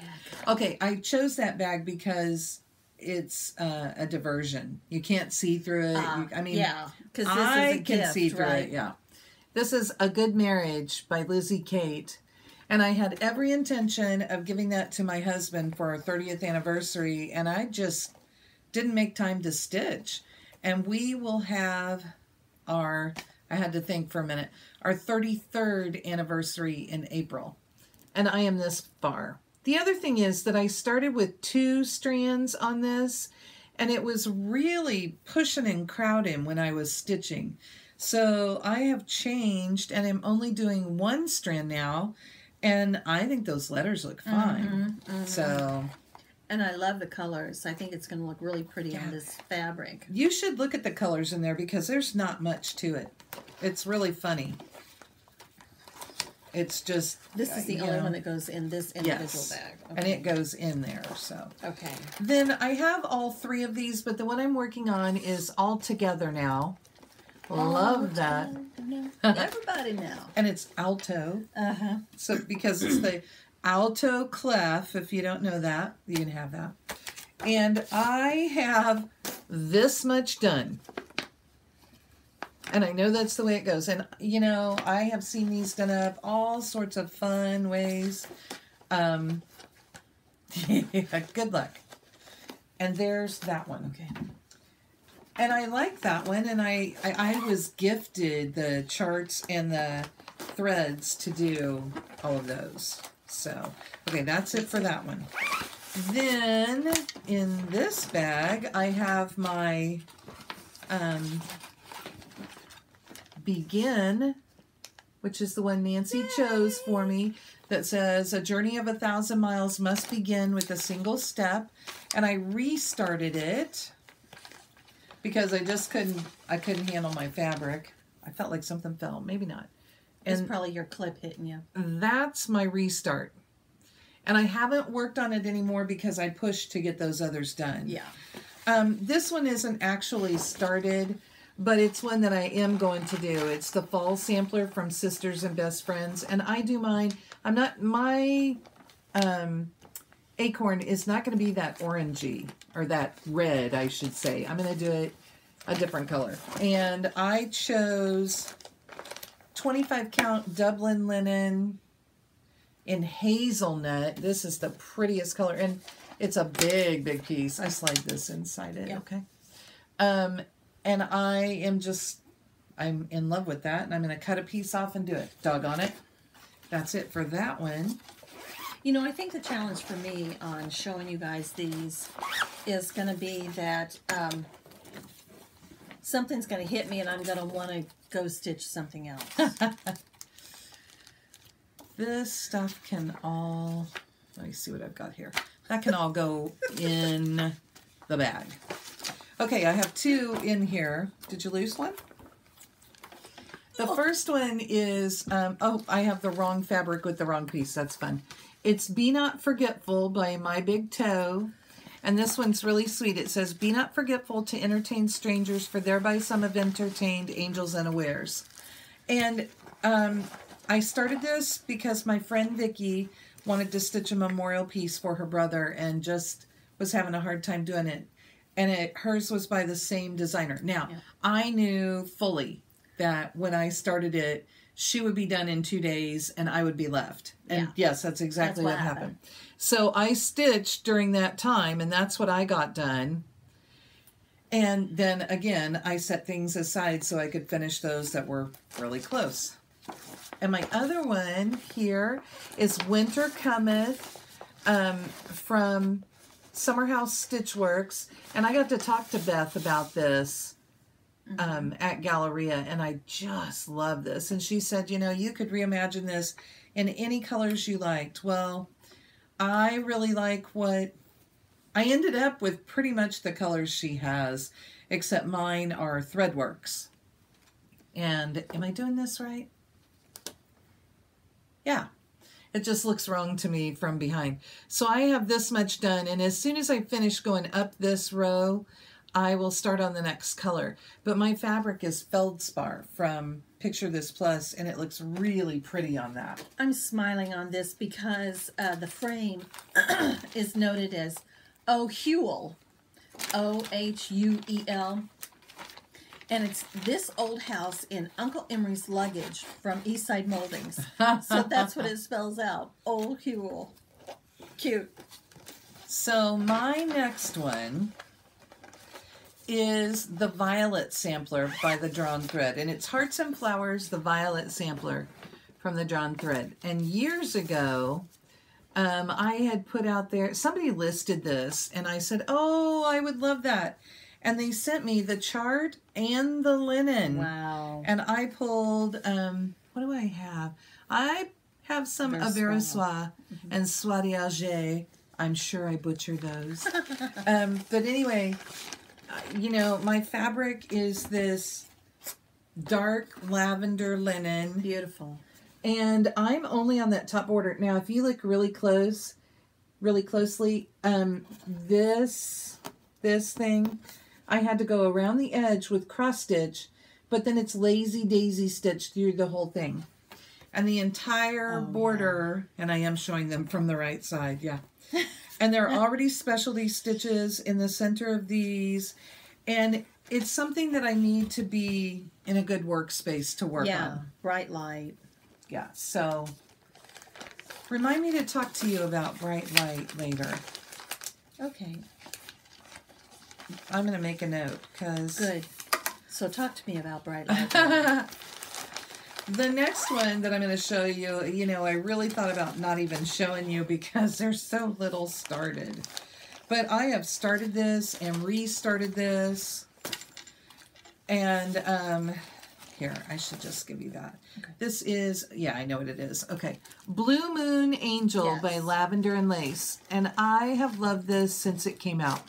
Okay, I chose that bag because it's a diversion. You can't see through it. Yeah, because I can see through it. Yeah, this is A Good Marriage by Lizzie Kate, and I had every intention of giving that to my husband for our 30th anniversary, and I just didn't make time to stitch. And we will have our, I had to think for a minute, our 33rd anniversary in April, and I am this far. The other thing is that I started with 2 strands on this, and it was really pushing and crowding when I was stitching. So I have changed, and I'm only doing 1 strand now, and I think those letters look fine. So, and I love the colors. I think it's going to look really pretty on this fabric. You should look at the colors in there because there's not much to it. It's really funny. It's just... This is the only one that goes in this individual bag. Okay. And it goes in there, so... Okay. Then I have all 3 of these, but the one I'm working on is All Together Now. Love that. Everybody now. And it's alto. So, because it's the alto clef, if you don't know that, you can have that. And I have this much done. And I know that's the way it goes. And, you know, I have seen these done up all sorts of fun ways. Yeah, good luck. And there's that one. Okay. And I like that one. And I was gifted the charts and the threads to do all of those. So, okay, that's it for that one. Then, in this bag, I have my Begin, which is the one Nancy chose for me, that says, a journey of 1,000 miles must begin with a single step. And I restarted it because I just couldn't handle my fabric. I felt like something fell. Maybe not. It's probably your clip hitting you. That's my restart. And I haven't worked on it anymore because I pushed to get those others done. Yeah. This one isn't actually started, but it's one that I am going to do. It's the fall sampler from Sisters and Best Friends. And I do mine. My acorn is not going to be that orangey, or that red, I should say. I'm going to do it a different color. And I chose 25 count Dublin linen in hazelnut. This is the prettiest color. And it's a big, big piece. I slide this inside it. Yep. Okay. And I'm in love with that. And I'm going to cut a piece off and do it. Doggone it. That's it for that one. You know, I think the challenge for me on showing you guys these is going to be that something's going to hit me and I'm going to want to go stitch something else. This stuff can all, let me see what I've got here. That can all go in the bag. Okay, I have two in here. Did you lose one? The first one is, oh, I have the wrong fabric with the wrong piece. That's fun. It's Be Not Forgetful by My Big Toe. And this one's really sweet. It says, be not forgetful to entertain strangers, for thereby some have entertained angels unawares. And I started this because my friend Vicki wanted to stitch a memorial piece for her brother and just was having a hard time doing it. And hers was by the same designer. Now, yeah. I knew fully that when I started it, she would be done in 2 days and I would be left. And yes, that's exactly what happened. So I stitched during that time, and that's what I got done. And then again, I set things aside so I could finish those that were really close. And my other one here is Winter Cometh from Summer House Stitchworks. And I got to talk to Beth about this at Galleria, and I just love this. And she said, you know, you could reimagine this in any colors you liked. Well, I really like what I ended up with. Pretty much the colors she has, except mine are Threadworks. And am I doing this right? Yeah. It just looks wrong to me from behind. So I have this much done, and as soon as I finish going up this row, I will start on the next color. But my fabric is Feldspar from Picture This Plus, and it looks really pretty on that. I'm smiling on this because the frame is noted as O'Huel, O-H-U-E-L. And it's this old house in Uncle Emery's luggage from Eastside Moldings. So that's what it spells out. O'Huel. Cute. So my next one is the Violet Sampler by the Drawn Thread. And it's Hearts and Flowers, the Violet Sampler from the Drawn Thread. And years ago, I had put out there, somebody listed this, and I said, oh, I would love that. And they sent me the chart and the linen. Wow. And I pulled, what do I have? I have some Aversois and Soiriage. I'm sure I butchered those. But anyway, you know, my fabric is this dark lavender linen. Beautiful. And I'm only on that top border. Now, if you look really closely, this thing, I had to go around the edge with cross stitch, but then it's lazy daisy stitched through the whole thing. And the entire border, and I am showing them from the right side, yeah. And there are already specialty stitches in the center of these. And it's something that I need to be in a good workspace to work on. Bright light. Yeah, so remind me to talk to you about bright light later. Okay. I'm going to make a note because... Good. So talk to me about bright light. The next one that I'm going to show you, you know, I really thought about not even showing you because there's so little started. But I have started this and restarted this. And here, I should just give you that. Okay. This is, yeah, I know what it is. Okay. Blue Moon Angel by Lavender and Lace. And I have loved this since it came out.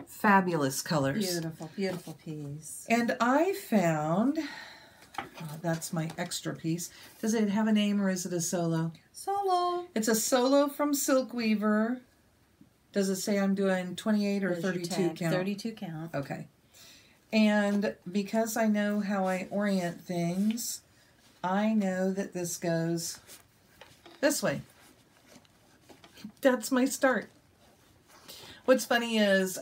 Fabulous colors. Beautiful, beautiful piece. And I found... Oh, that's my extra piece. Does it have a name or is it a solo? Solo. It's a solo from Silk Weaver. Does it say I'm doing 28 or 32 count? 32 count. Okay. And because I know how I orient things, I know that this goes this way. That's my start. What's funny is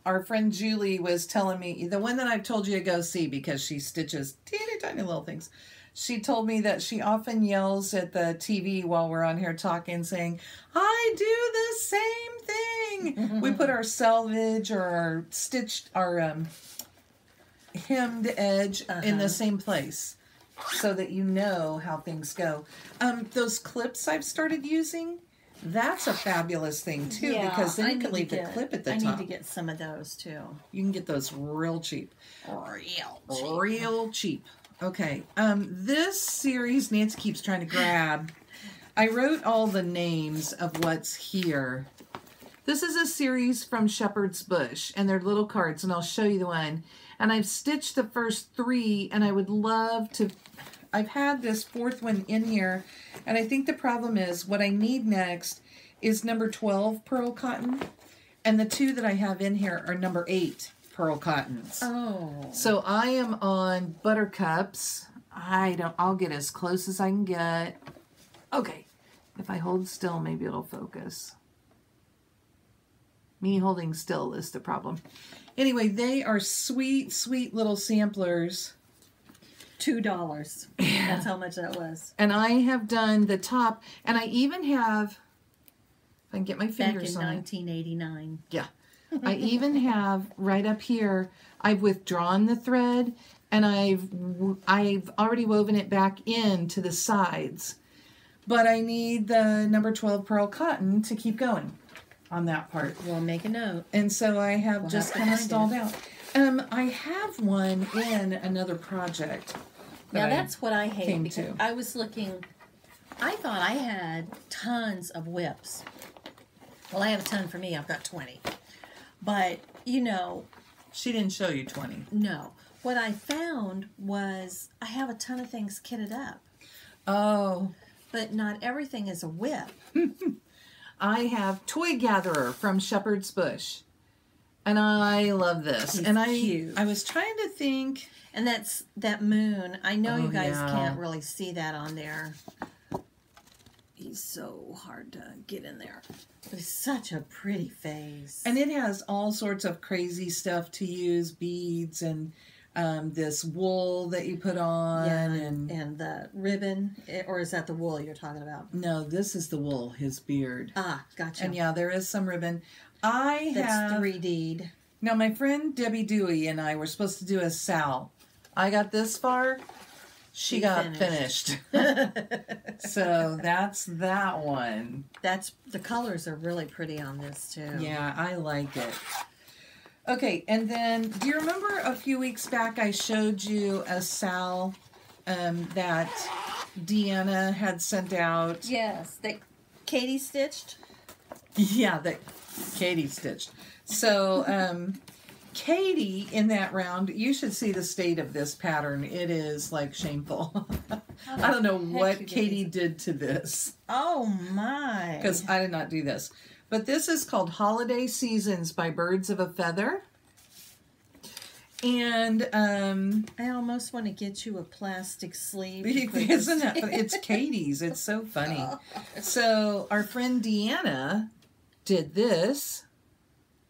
our friend Julie was telling me, the one that I've told you to go see because she stitches teeny tiny little things. She told me that she often yells at the TV while we're on here talking, saying, I do the same thing. We put our selvage or our stitched, our hemmed edge in the same place so that you know how things go. Those clips I've started using, that's a fabulous thing, too, because then you can leave the clip at the top. I need to get some of those, too. You can get those real cheap. Real cheap. Okay. This series, Nancy keeps trying to grab. I wrote all the names of what's here. This is a series from Shepherd's Bush, and they're little cards, and I'll show you the one. And I've stitched the first 3, and I would love to... I've had this 4th one in here, and I think the problem is what I need next is number 12 pearl cotton, and the 2 that I have in here are number 8 pearl cottons. Oh. So I am on buttercups. I'll get as close as I can get. Okay. If I hold still, maybe it'll focus. Me holding still is the problem. Anyway, they are sweet, sweet little samplers. $2. That's how much that was. And I have done the top, and I even have, if I can get my fingers on it. Back in 1989. Yeah. I even have right up here, I've withdrawn the thread, and I've already woven it back into the sides. But I need the number 12 pearl cotton to keep going on that part. We'll make a note. And so I have just kind of stalled out. I have one in another project. Now that's what I hate because I was looking, I thought I had tons of WIPs. Well, I have a ton for me. I've got 20. But, you know. She didn't show you 20. No. What I found was I have a ton of things kitted up. Oh. But not everything is a WIP. I have Toy Gatherer from Shepherd's Bush. And I love this. He's and cute. I was trying to think. And that's that moon. I know you guys can't really see that on there. He's so hard to get in there. But he's such a pretty face. And it has all sorts of crazy stuff to use. Beads and this wool that you put on. Yeah, and the ribbon. Or is that the wool you're talking about? No, this is the wool, his beard. Ah, gotcha. And yeah, there is some ribbon. That's 3D'd. Now, my friend Debbie Dewey and I were supposed to do a Sal. I got this far. She got finished. So that's that one. The colors are really pretty on this too. Yeah, I like it. Okay, and then do you remember a few weeks back I showed you a Sal that Deanna had sent out? Yes, that Katie stitched. Yeah, that Katie stitched. So, Katie, in that round, you should see the state of this pattern. It is, like, shameful. I don't know what Katie did to this. Oh, my. Because I did not do this. But this is called Holiday Seasons by Birds of a Feather. And, I almost want to get you a plastic sleeve. Isn't that funny? It's Katie's. It's so funny. So, our friend Deanna did this.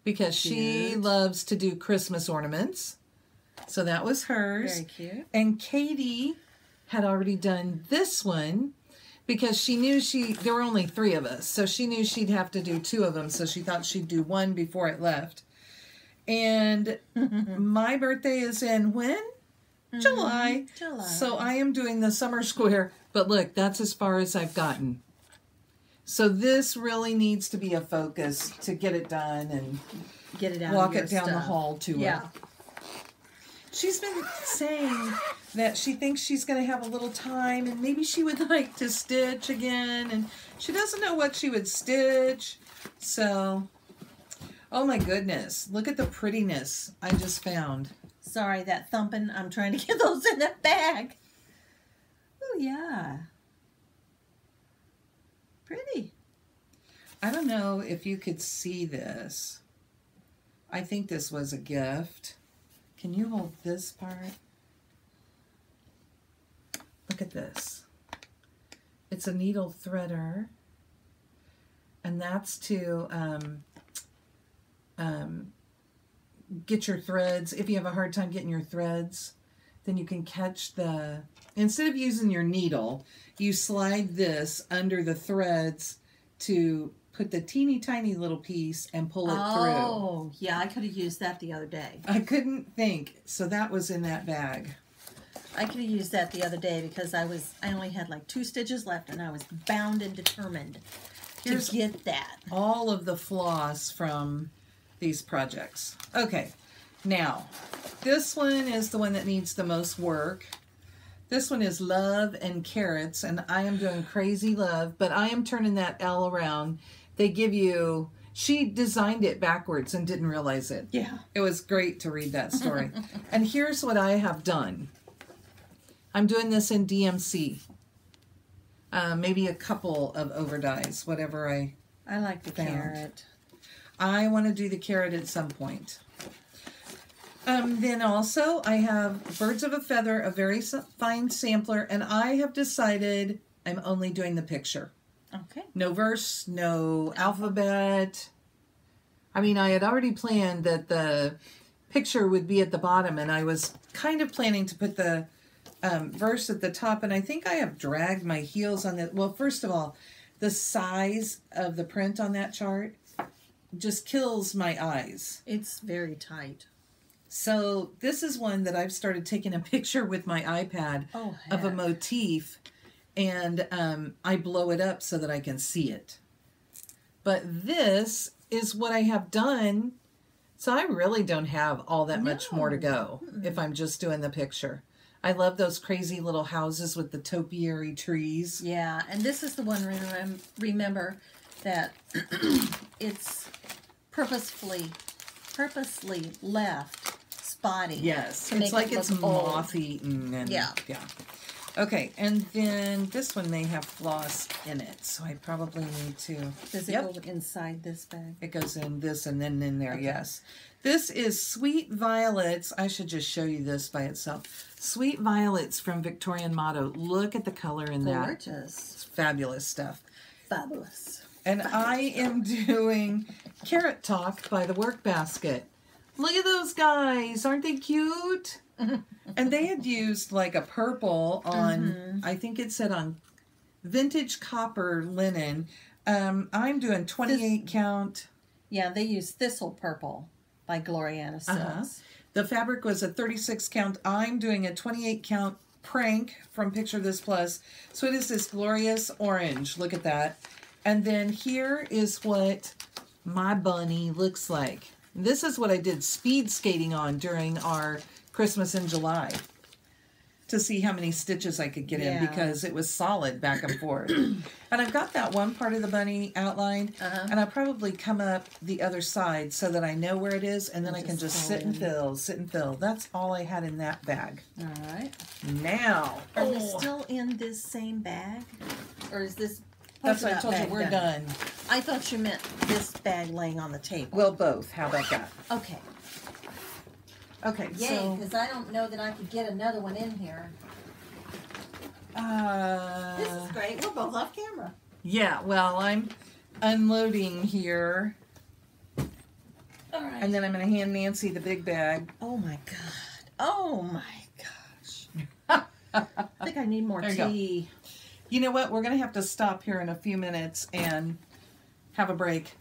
because she loves to do Christmas ornaments. So that was hers. Very cute. And Katie had already done this one because she knew there were only 3 of us. So she knew she'd have to do 2 of them. So she thought she'd do one before it left. And my birthday is in when? July. So I am doing the summer square. But look, that's as far as I've gotten. So this really needs to be a focus to get it done and get it out. Walk it down the hall to her. her. She's been saying that she thinks she's going to have a little time and maybe she would like to stitch again. And she doesn't know what she would stitch. So, oh my goodness. Look at the prettiness I just found. Sorry, that thumping. I'm trying to get those in a bag. Oh, yeah. Pretty. I don't know if you could see this. I think this was a gift. Can you hold this part? Look at this. It's a needle threader. And that's to get your threads. If you have a hard time getting your threads, then you can catch instead of using your needle, you slide this under the threads to put the teeny tiny little piece and pull it through. Oh, yeah, I could have used that the other day. I couldn't think, so that was in that bag. I could have used that the other day because I only had like 2 stitches left and I was bound and determined to get that. All of the floss from these projects. Okay, now this one is the one that needs the most work. This one is Love and Carrots, and I am doing Crazy Love, but I am turning that L around. They give you, she designed it backwards and didn't realize it. Yeah. It was great to read that story. And here's what I have done. I'm doing this in DMC. Maybe a couple of overdyes, whatever I like the found. carrot. I want to do the carrot at some point. Then also I have Birds of a Feather, a very fine sampler, and I have decided I'm only doing the picture. Okay. No verse, no alphabet. I mean, I had already planned that the picture would be at the bottom, and I was kind of planning to put the verse at the top, and I think I have dragged my heels on that. Well, first of all, the size of the print on that chart just kills my eyes. It's very tight. So this is one that I've started taking a picture with my iPad of a motif, and I blow it up so that I can see it. But this is what I have done, so I really don't have all that much more to go if I'm just doing the picture. I love those crazy little houses with the topiary trees. Yeah, and this is the one, remember, that it's purposely left spotty. Yes, it's like it's moth-eaten. And, yeah. Okay, and then this one may have floss in it, so I probably need to... Does it go inside this bag? It goes in this and then in there, yes. This is Sweet Violets. I should just show you this by itself. Sweet Violets from Victorian Motto. Look at the color in that. Gorgeous. It's fabulous stuff. Fabulous. And I am doing Carrot Talk by the Work Basket. Look at those guys. Aren't they cute? And they had used like a purple on, I think it said on vintage copper linen. I'm doing 28 count. Yeah, they used Thistle Purple by Gloriana Silks. The fabric was a 36 count. I'm doing a 28 count Prank from Picture This Plus. So it is this glorious orange. Look at that. And then here is what my bunny looks like. This is what I did speed skating on during our Christmas in July to see how many stitches I could get in because it was solid back and forth. And I've got that one part of the bunny outlined, and I'll probably come up the other side so that I know where it is, and then I can just sit and fill. That's all I had in that bag. All right. Now. Are we still in this same bag? Or is this... That's what I told you, we're done. I thought you meant this bag laying on the table. Well, both. How about that? Okay. Okay, yay, because I don't know that I could get another one in here. This is great. We're both off camera. Yeah, well, I'm unloading here. All right. And then I'm going to hand Nancy the big bag. Oh my God. Oh my gosh. I think I need more tea. You know what? We're going to have to stop here in a few minutes and have a break.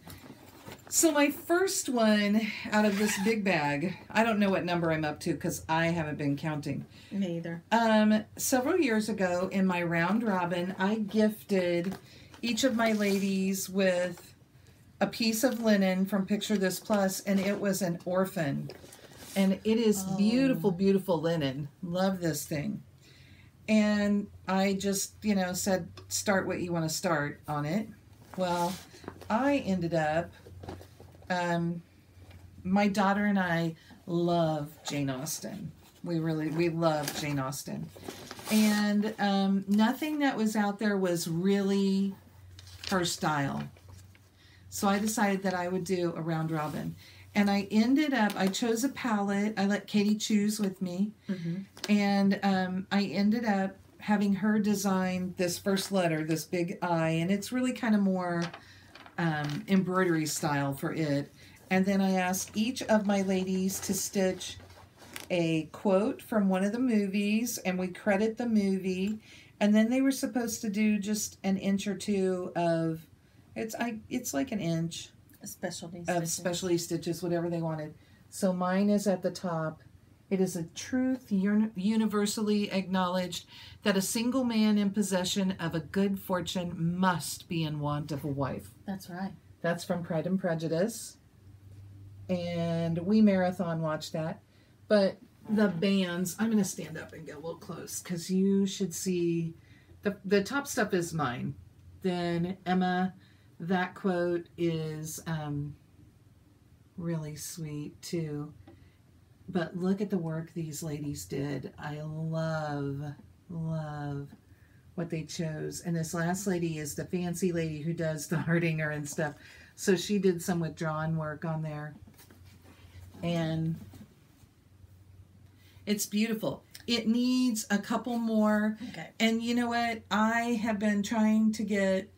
So my first one out of this big bag, I don't know what number I'm up to because I haven't been counting. Me either. Several years ago in my round robin, I gifted each of my ladies with a piece of linen from Picture This Plus, and it was an orphan. And it is beautiful, beautiful linen. Love this thing. And I just, you know, said, start what you want to start on it. Well, I ended up, my daughter and I love Jane Austen. We love Jane Austen. And nothing that was out there was really her style. So I decided that I would do a round robin. And I ended up, I chose a palette. I let Katie choose with me. Mm-hmm. And I ended up having her design this first letter, this big I. And it's really kind of more embroidery style for it. And then I asked each of my ladies to stitch a quote from one of the movies. And we credit the movie. And then they were supposed to do just an inch or two of, it's like an inch. Specialty stitches, whatever they wanted. So mine is at the top. It is a truth universally acknowledged that a single man in possession of a good fortune must be in want of a wife. That's right. That's from Pride and Prejudice. And we marathon watched that. But the bands, I'm going to stand up and get a little close because you should see the top stuff is mine. Then Emma, that quote is really sweet too. But look at the work these ladies did. I love what they chose. And this last lady is the fancy lady who does the Hardinger and stuff. So she did some withdrawn work on there. And it's beautiful. It needs a couple more. Okay. And you know what? I have been trying to get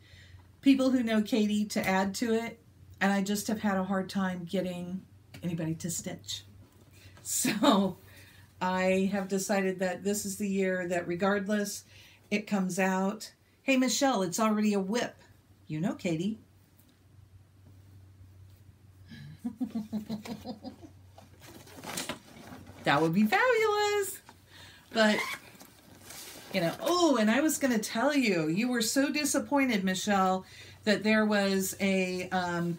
people who know Katie to add to it, and I just have had a hard time getting anybody to stitch. So I have decided that this is the year that regardless it comes out. Hey, Michelle, it's already a WIP. You know Katie. That would be fabulous. But, you know, oh, and I was going to tell you, you were so disappointed, Michelle, that there was a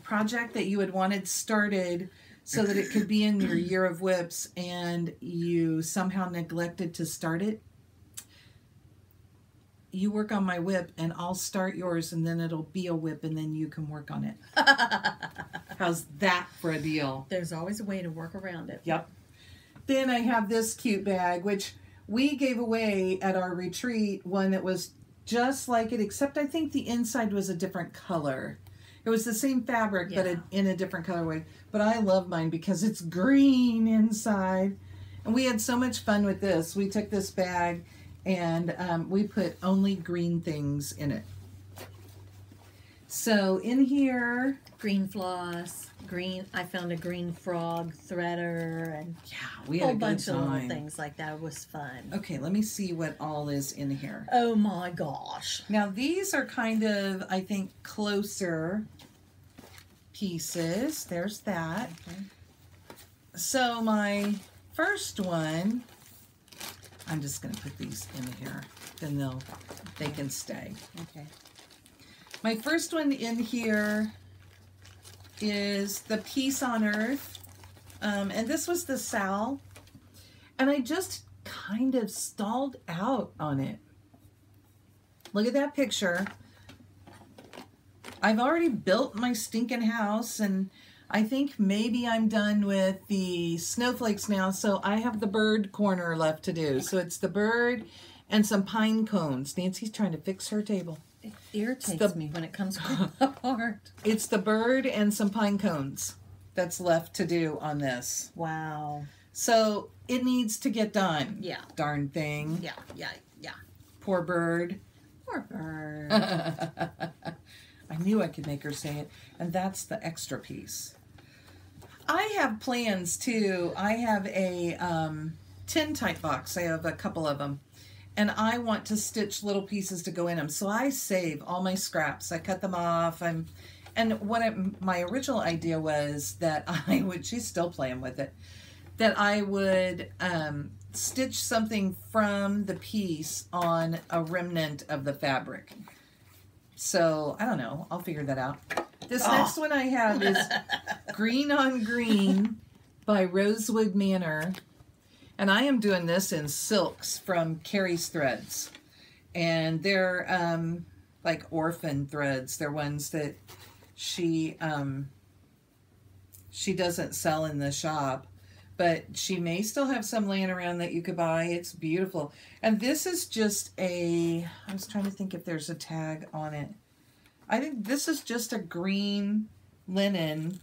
project that you had wanted started so that it could be in your year of WIPs, and you somehow neglected to start it. You work on my WIP, and I'll start yours, and then it'll be a WIP, and then you can work on it. How's that for a deal? There's always a way to work around it. Yep. Then I have this cute bag, which we gave away at our retreat, one that was just like it, except I think the inside was a different color. It was the same fabric, yeah, but in a different colorway. But I love mine because it's green inside. And we had so much fun with this. We took this bag and we put only green things in it. So in here, green floss, green. I found a green frog threader, and yeah, we had a bunch of little things like that. It was fun. Okay, let me see what all is in here. Oh my gosh! Now these are kind of, I think, closer pieces. There's that. Okay. So my first one, I'm just going to put these in here. Then they can stay. Okay. My first one in here is the Peace on Earth. And this was the Sal. And I just kind of stalled out on it. Look at that picture. I've already built my stinking house, and I think maybe I'm done with the snowflakes now, so I have the bird corner left to do. So it's the bird and some pine cones. Nancy's trying to fix her table. It irritates me when it comes apart. It's the bird and some pine cones that's left to do on this. Wow. So it needs to get done. Yeah. Darn thing. Yeah. Poor bird. Poor bird. I knew I could make her say it. And that's the extra piece. I have plans too. I have a tin type box. I have a couple of them. And I want to stitch little pieces to go in them. So I save all my scraps. I cut them off. My original idea was that I would, she's still playing with it, that I would stitch something from the piece on a remnant of the fabric. So, I don't know. I'll figure that out. This next one I have is Green on Green by Rosewood Manor. And I am doing this in silks from Carrie's Threads. And they're like orphan threads. They're ones that she doesn't sell in the shop. But she may still have some laying around that you could buy. It's beautiful. And this is just I was trying to think if there's a tag on it. I think this is just a green linen.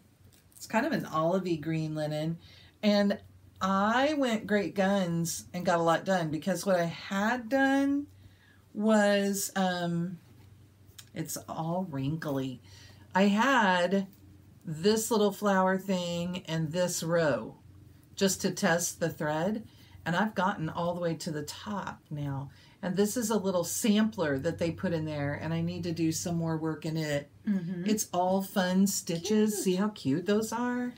It's kind of an olivey green linen. And I went great guns and got a lot done, because what I had done was, it's all wrinkly. I had this little flower thing and this row just to test the thread, and I've gotten all the way to the top now. And this is a little sampler that they put in there, and I need to do some more work in it. Mm-hmm. It's all fun stitches. Cute. See how cute those are?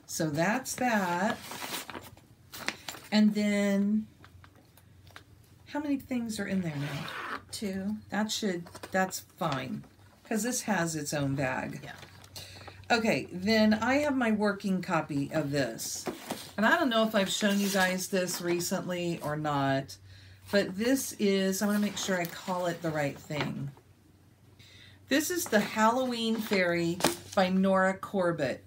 So that's that. And then, how many things are in there now? 2. That's fine, because this has its own bag. Yeah. Okay, then I have my working copy of this. And I don't know if I've shown you guys this recently or not, but this is, I want to make sure I call it the right thing. This is the Halloween Fairy by Nora Corbett.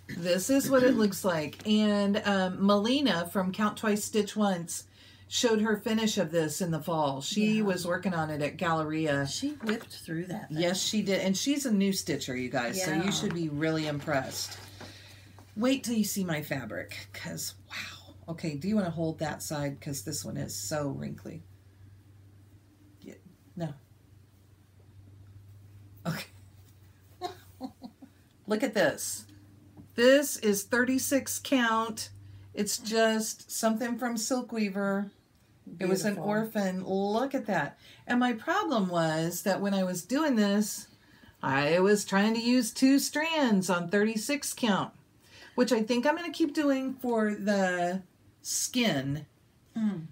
This is what it looks like. And Melina from Count Twice, Stitch Once showed her finish of this in the fall. She was working on it at Galleria. She whipped through that thing. Yes, she did. And she's a new stitcher, you guys, so you should be really impressed. Wait till you see my fabric, because, wow. Okay, do you want to hold that side? Because this one is so wrinkly. Yeah, no. Okay. Look at this. This is 36 count. It's just something from Silk Weaver. Beautiful. It was an orphan. Look at that. And my problem was that when I was doing this, I was trying to use 2 strands on 36 count, which I think I'm going to keep doing for the skin.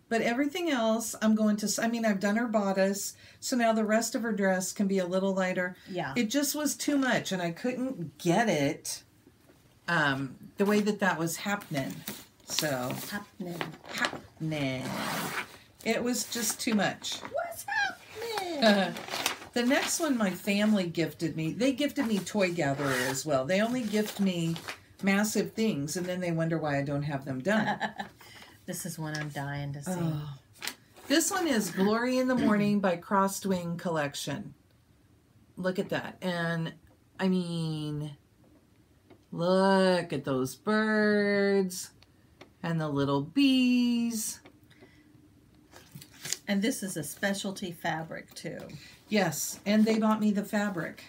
But everything else, I'm going to, I mean, I've done her bodice, so now the rest of her dress can be a little lighter. Yeah. It just was too much, and I couldn't get it the way that was happening. So, happening. It was just too much. What's happening? The next one my family gifted me. They gifted me Toy Gatherer as well. They only gift me massive things, and then they wonder why I don't have them done. This is one I'm dying to see. Oh. This one is Glory in the Morning by Crossed Wing Collection. Look at that. And, I mean, look at those birds and the little bees. And this is a specialty fabric, too. Yes, and they bought me the fabric.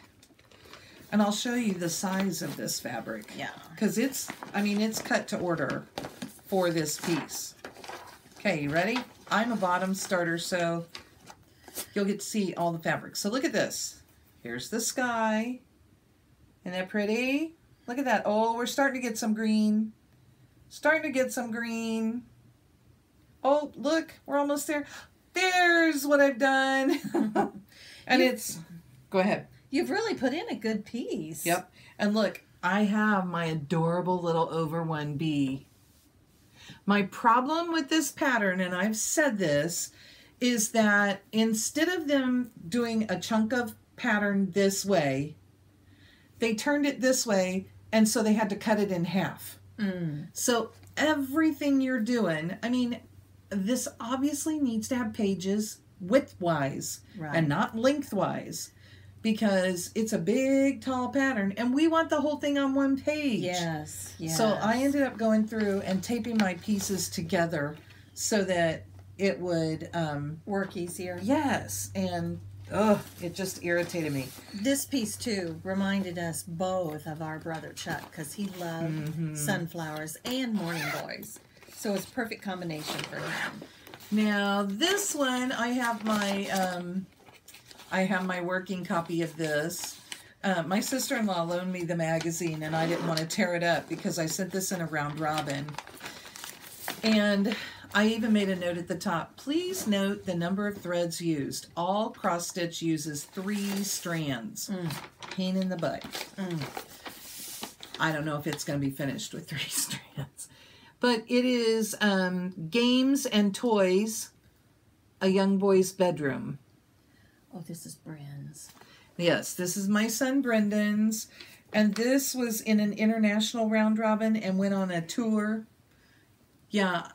And I'll show you the size of this fabric. Yeah. Because it's cut to order for this piece. Okay, you ready? I'm a bottom starter, so you'll get to see all the fabrics. So look at this. Here's the sky. Isn't that pretty? Look at that. Oh, we're starting to get some green. Starting to get some green. Oh, look, we're almost there. There's what I've done. And go ahead. You've really put in a good piece. Yep. And look, I have my adorable little over 1B. My problem with this pattern, and I've said this, is that instead of them doing a chunk of pattern this way, they turned it this way, and so they had to cut it in half. So everything you're doing, I mean, this obviously needs to have pages width-wise and not lengthwise, because it's a big, tall pattern, and we want the whole thing on one page. Yes, yes. So I ended up going through and taping my pieces together so that it would work easier. Yes, and ugh, it just irritated me. This piece, too, reminded us both of our brother Chuck, because he loved sunflowers and morning glories. So it's a perfect combination for him. Now, this one, I have my working copy of this. My sister-in-law loaned me the magazine, and I didn't want to tear it up because I sent this in a round robin. And I even made a note at the top. Please note the number of threads used. All cross stitch uses 3 strands. Pain in the butt. I don't know if it's going to be finished with 3 strands. But it is Games and Toys, A Young Boy's Bedroom. Oh, this is Bryn's. Yes, this is my son Brendan's. And this was in an international round robin and went on a tour. Yeah,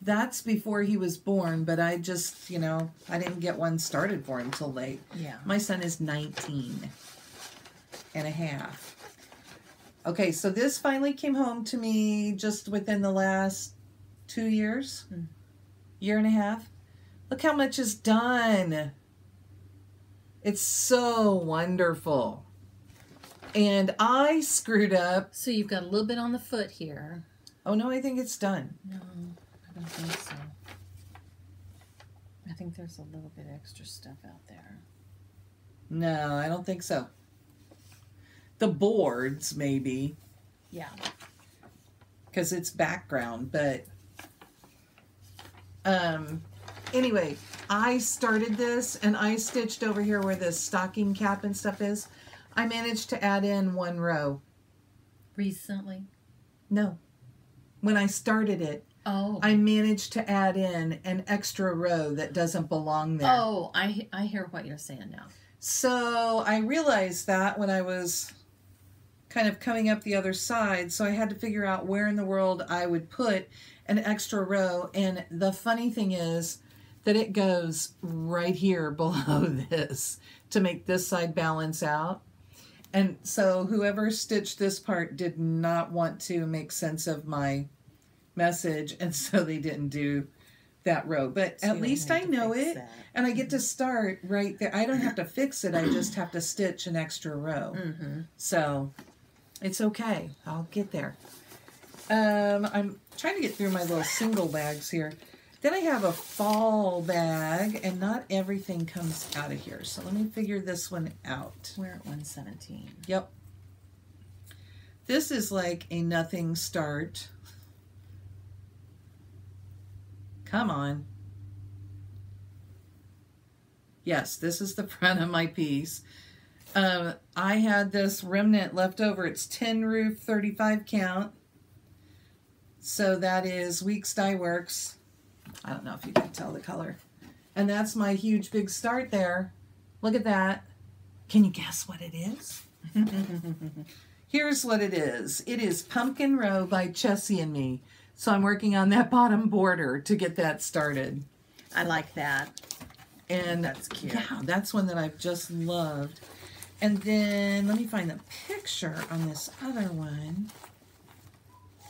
that's before he was born, but I just, I didn't get one started for him till late. Yeah. My son is 19 and a half. Okay, so this finally came home to me just within the last 2 years, year and a half. Look how much is done. It's so wonderful. And I screwed up. So you've got a little bit on the foot here. Oh, no, I think it's done. No, I don't think so. I think there's a little bit extra stuff out there. No, I don't think so. The boards, maybe. Yeah. Because it's background, but... Anyway, I started this, and I stitched over here where the stocking cap and stuff is. I managed to add in 1 row. Recently? No. When I started it, I managed to add in an extra row that doesn't belong there. Oh, I hear what you're saying now. So I realized that when I was kind of coming up the other side, so I had to figure out where in the world I would put an extra row. And the funny thing is that it goes right here below this to make this side balance out. And so whoever stitched this part did not want to make sense of my message, and so they didn't do that row. But at least I know it, and I get to start right there. I don't have to fix it. I just have to stitch an extra row. So it's okay. I'll get there. I'm trying to get through my little single bags here. Then I have a fall bag, and not everything comes out of here. So let me figure this one out. We're at 117. Yep. This is like a nothing start. Come on. Yes, this is the front of my piece. I had this remnant left over. It's 10 roof, 35 count. So that is Weeks Dye Works. I don't know if you can tell the color. And that's my huge big start there. Look at that. Can you guess what it is? Here's what it is. It is Pumpkin Row by Chessie and me. So I'm working on that bottom border to get that started. I like that. And that's cute. Yeah, that's one that I've just loved. And then let me find the picture on this other one.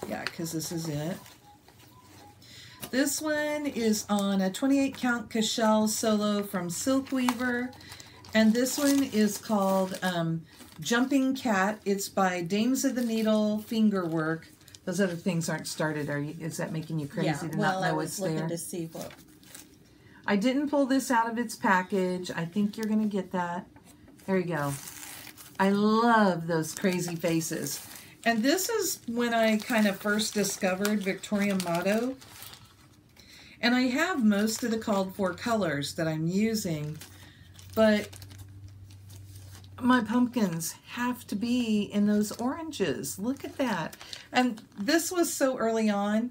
Yeah, because this is it. This one is on a 28 count Cashel solo from Silk Weaver. And this one is called Jumping Cat. It's by Dames of the Needle Fingerwork. Those other things aren't started. Is that making you crazy to not know it's there? I was looking to see what... I didn't pull this out of its package. I think you're going to get that. There you go. I love those crazy faces. And this is when I kind of first discovered Victoria Motto. And I have most of the called for colors that I'm using, but my pumpkins have to be in those oranges. Look at that. And this was so early on,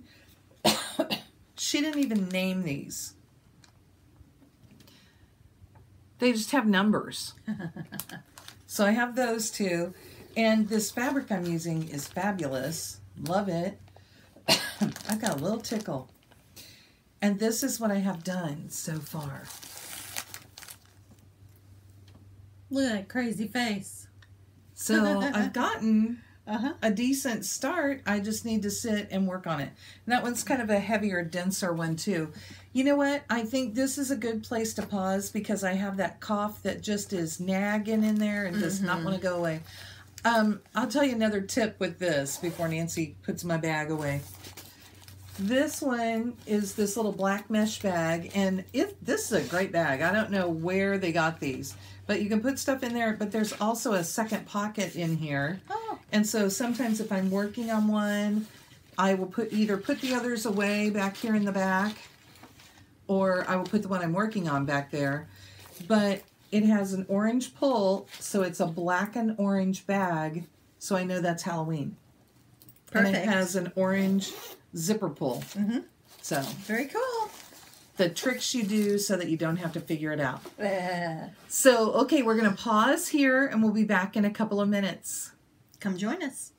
she didn't even name these. They just have numbers. So I have those two. And this fabric I'm using is fabulous. Love it. I've got a little tickle. And this is what I have done so far. Look at that crazy face. So I've gotten a decent start. I just need to sit and work on it. And that one's kind of a heavier, denser one too. You know what? I think this is a good place to pause because I have that cough that just is nagging in there and does not want to go away. I'll tell you another tip with this before Nancy puts my bag away. This one is this little black mesh bag, and this is a great bag. I don't know where they got these, but you can put stuff in there, but there's also a second pocket in here. Oh. And so sometimes if I'm working on one, I will either put the others away back here in the back, or I will put the one I'm working on back there. But it has an orange pull, so it's a black and orange bag, so I know that's Halloween. Perfect. And it has an orange zipper pull. So very cool. The tricks you do so that you don't have to figure it out. So, okay, we're going to pause here and we'll be back in a couple of minutes. Come join us.